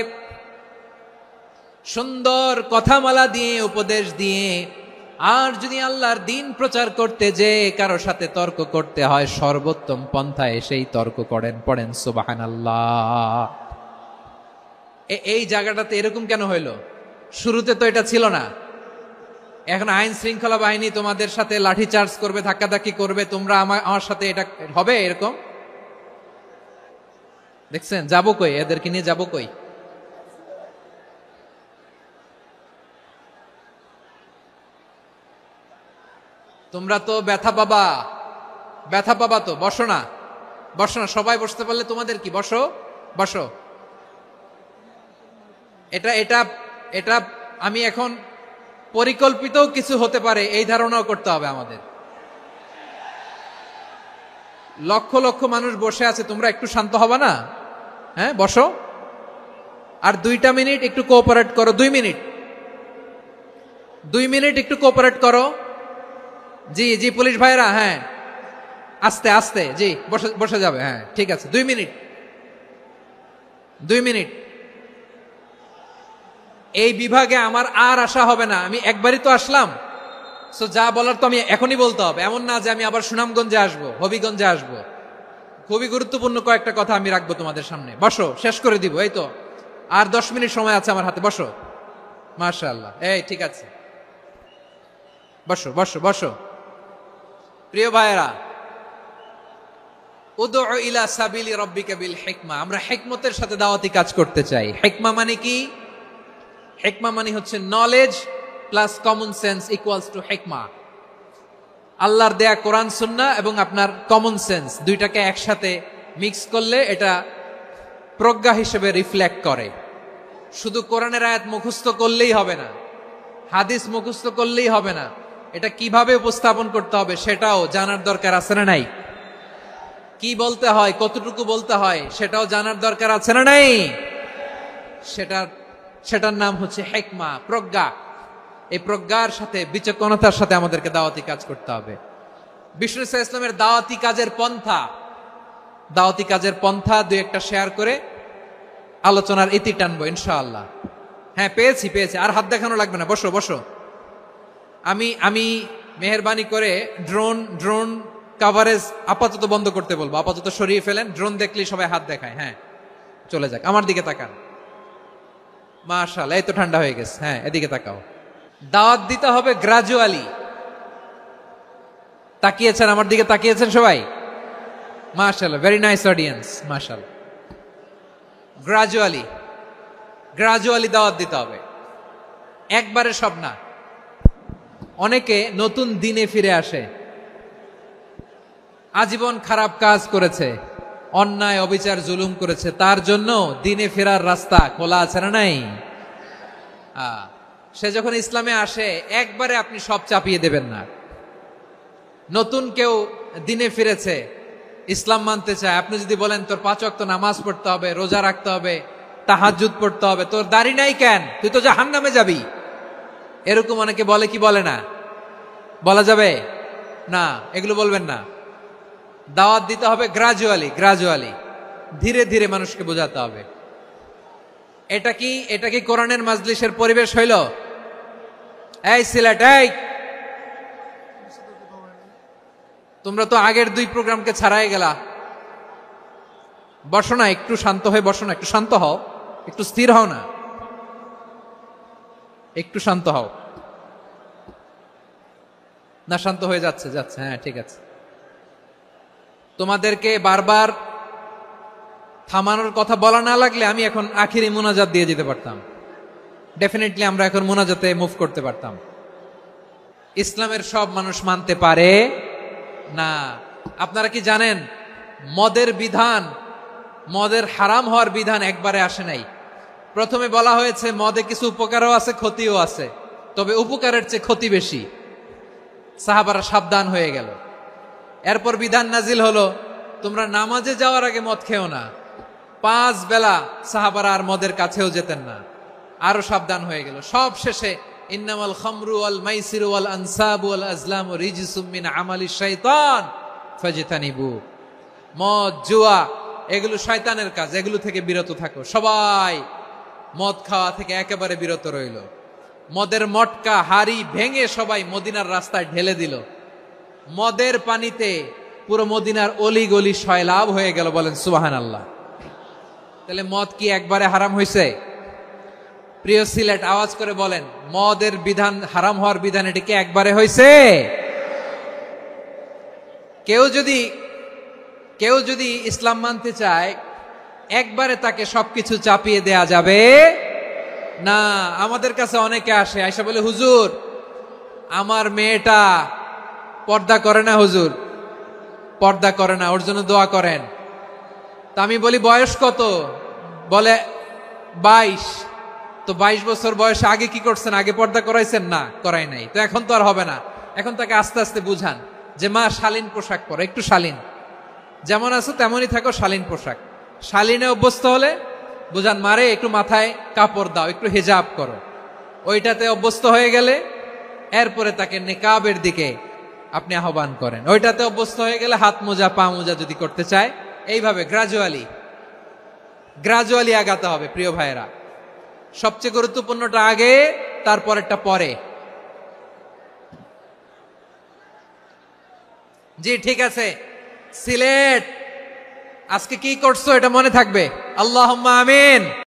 সুন্দর কথামালা দিয়ে, উপদেশ দিয়ে। আর যদি আল্লাহর দিন প্রচার করতে যে কারো সাথে তর্ক করতে হয়, সর্বোত্তম পন্থায় সেই তর্ক করেন। পড়েন সুবহানাল্লাহ। এই জায়গাটাতে এরকম কেন হইল? শুরুতে তো এটা ছিল না। এখন আইন শৃঙ্খলা বাহিনী তোমাদের সাথে লাঠি চার্জ করবে, ধাক্কাধাক্কি করবে, তোমরা আমার সাথে এটা হবে এরকম? দেখছেন যাবো কই? এদেরকে নিয়ে যাবো কই? তোমরা তো ব্যথা পাবা, ব্যথা পাবা তো। বসো না, বসো না, সবাই বসতে পারলে তোমাদের কি? বসো বসো। এটা এটা এটা আমি এখন পরিকল্পিত কিছু হতে পারে এই ধারণাও করতে হবে আমাদের। লক্ষ লক্ষ মানুষ বসে আছে, তোমরা একটু শান্ত হবা না? হ্যাঁ বসো। আর 2টা মিনিট একটু কোঅপারেট করো। 2 মিনিট, 2 মিনিট একটু কোঅপারেট করো। জি জি পুলিশ ভাইরা, হ্যাঁ আস্তে আস্তে, জি বসে বসে যাবে। হ্যাঁ ঠিক আছে, 2 মিনিট, 2 মিনিট। এই বিভাগে আমার আর আসা হবে না, আমি একবারই তো আসলাম। সো যা বলার তো আমি এখনই বলতে হবে, এমন না যে আমি আবার সুনামগঞ্জে আসবো, হবিগঞ্জে আসবো। খুবই গুরুত্বপূর্ণ কয়েকটা কথা আমি রাখবো তোমাদের সামনে। বসো, শেষ করে দিব। এই তো আর 10 মিনিট সময় আছে আমার হাতে। বসো। মাশাআল্লাহ, এই ঠিক আছে, বসো বসো বসো। প্রিয় ভাইয়েরা, উদউ ইলা সাবিলি রাব্বিকা বিল হিকমা, আমরা হিকমতের সাথে দাওয়াতি কাজ করতে চাই। হিকমা মানে কি? হিকমা মানে হচ্ছে knowledge plus common sense equals to হিকমা। আল্লাহর দেয়া কোরআন সুন্নাহ এবং আপনার কমন সেন্স দুইটাকে একসাথে মিক্স করলে এটা প্রজ্ঞা হিসেবে রিফ্লেক্ট করে। শুধু কোরআনের আয়াত মুখস্থ করলেই হবে না, হাদিস মুখস্থ করলেই হবে না, এটা কিভাবে উপস্থাপন করতে হবে সেটাও জানার দরকার আছে না নাই? কি বলতে হয়, কতটুকু বলতে হয় সেটাও জানার দরকার আছে না নাই? সেটার নাম হচ্ছে হিকমা, প্রজ্ঞা। এই প্রজ্ঞার সাথে বিচক্ষণতার সাথে আমাদেরকে দাওয়াতি কাজ করতে হবে। বিষ্ণু ইসলামের দাওয়াতি কাজের পন্থা দুই একটা শেয়ার করে আলোচনার ইতি টানবো ইনশাআল্লাহ। হ্যাঁ, পেয়েছি। আর হাত দেখানো লাগবে না, বসো বসো। আমি মেহেরবানি করে ড্রোন কাভারেজ আপাতত বন্ধ করতে বলবো, আপাতত সরিয়ে ফেলেন। ড্রোন দেখলেই সবাই হাত দেখায়। হ্যাঁ, চলে যাক, আমার দিকে তাকান। মাশাআল্লাহ, এই তো ঠান্ডা হয়ে গেছে। হ্যাঁ, এদিকে তাকাও। দাওয়াত দিতে হবে গ্রাজুয়ালি। তাকিয়েছেন আমার দিকে, তাকিয়েছেন সবাই? মাশাআল্লাহ, ভেরি নাইস অডিয়েন্স, মাশাআল্লাহ। গ্রাজুয়ালি দাওয়াত দিতে হবে, একবারে সব না। অনেকে নতুন দিনে ফিরে আসে, আজীবন খারাপ কাজ করেছে, অন্যায় অবিচার জুলুম করেছে, তার জন্য দিনে ফেরার রাস্তা খোলা আছে না নাই? সে যখন ইসলামে আসে একবারে আপনি সব চাপিয়ে দেবেন না। নতুন কেউ দিনে ফিরেছে, ইসলাম মানতে চায়, আপনি যদি বলেন তোর 5 ওয়াক্ত নামাজ পড়তে হবে, রোজা রাখতে হবে, তাহাজ্জুদ পড়তে হবে, তোর দাড়ি নাই কেন, তুই তো জাহান্নামে যাবি, এরকম অনেকে বলে কি বলে না? বলা যাবে না, এগুলো বলবেন না। দাওয়াত দিতে হবে গ্রাজুয়ালি, ধীরে ধীরে মানুষকে বোঝাতে হবে। এটা কি কোরআনের মাজলিসের পরিবেশ হইল? এই সিলেট, এই তোমরা তো আগের 2 প্রোগ্রামকে ছাড়াই গেলা। বসো না, একটু শান্ত হয়ে বসো না, একটু শান্ত হও, একটু স্থির হও না, একটু শান্ত হও না। শান্ত হয়ে যাচ্ছে। হ্যাঁ, ঠিক আছে। তোমাদেরকে বারবার থামানোর কথা বলা না লাগলে আমি এখন আখিরি মুনাজাত দিয়ে যেতে পারতাম। ডেফিনেটলি আমরা এখন মুনাজাতে মুভ করতে পারতাম। ইসলামের সব মানুষ মানতে পারে না। আপনারা কি জানেন মদের হারাম হওয়ার বিধান একবারে আসে নাই। প্রথমে বলা হয়েছে মদে কিছু উপকারও আছে, ক্ষতিও আছে, তবে উপকারের চেয়ে ক্ষতি বেশি। সাহাবারা সাবধান হয়ে গেল। এরপর বিধান নাজিল হলো, তোমরা নামাজে যাওয়ার আগে মদ খেও না। 5 বেলা সাহাবারা আর মদের কাছেও যেতেন না, আরো সাবধান হয়ে গেল। সব শেষে ইন্নামাল খামরু ওয়াল মাইসিরু ওয়াল আনসাবু ওয়াল আজলামু রিজসুম মিন আমালিশ শাইতান ফাজতানিবু। মদ, জুয়া এগুলো শয়তানের কাজ, এগুলো থেকে বিরত থাকো। সবাই মদ খাওয়া থেকে একেবারে বিরত রইল। মদের মটকা হাড়ি ভেঙে সবাই মদিনার রাস্তায় ঢেলে দিল। মদের পানিতে পুরো মদিনার অলি গলি সয়লাভ হয়ে গেল। বলেন সুবহানাল্লাহ। তাহলে মদ কি একবারে হারাম হয়েছে? প্রিয় সিলেট, আওয়াজ করে বলেন, মদের বিধান, হারাম হওয়ার বিধান এটা কি একবারে হয়েছে? কেউ যদি ইসলাম মানতে চায় একবারে তাকে সবকিছু চাপিয়ে দেয়া যাবে না। আমাদের কাছে অনেকে আসে, আয়সা বলে, হুজুর আমার মেয়েটা পর্দা করে না, হুজুর পর্দা করে না, ওর জন্য দোয়া করেন। তা আমি বলি বয়স কত? বলে 22। তো 22 বছর বয়সে আগে কি করছেন? আগে পর্দা করাইছেন? না, করাই নাই। তো এখন তো আর হবে না। এখন তাকে আস্তে আস্তে বুঝান যে মা শালীন পোশাক পরো, একটু শালীন, যেমন আছো তেমনই থাকো, শালীন পোশাক। শালীনে অভ্যস্ত হলে বুঝান, মারে একটু মাথায় কাপড় দাও, একটু হিজাব করো। ওইটাতে অভ্যস্ত হয়ে গেলে এরপরে তাকে নিকাবের দিকে আপনি আহ্বান করেন। ওইটাতে অভ্যস্ত হয়ে গেলে হাত মোজা, পা মোজা যদি করতে চায়, এইভাবে গ্রাজুয়ালি আগাতে হবে। প্রিয় ভাইয়েরা, সবচেয়ে গুরুত্বপূর্ণটা আগে, তারপরেরটা পরে। জি ঠিক আছে, সিলেট আজকে কি করছো এটা মনে থাকবে। আল্লাহুম্মা আমিন।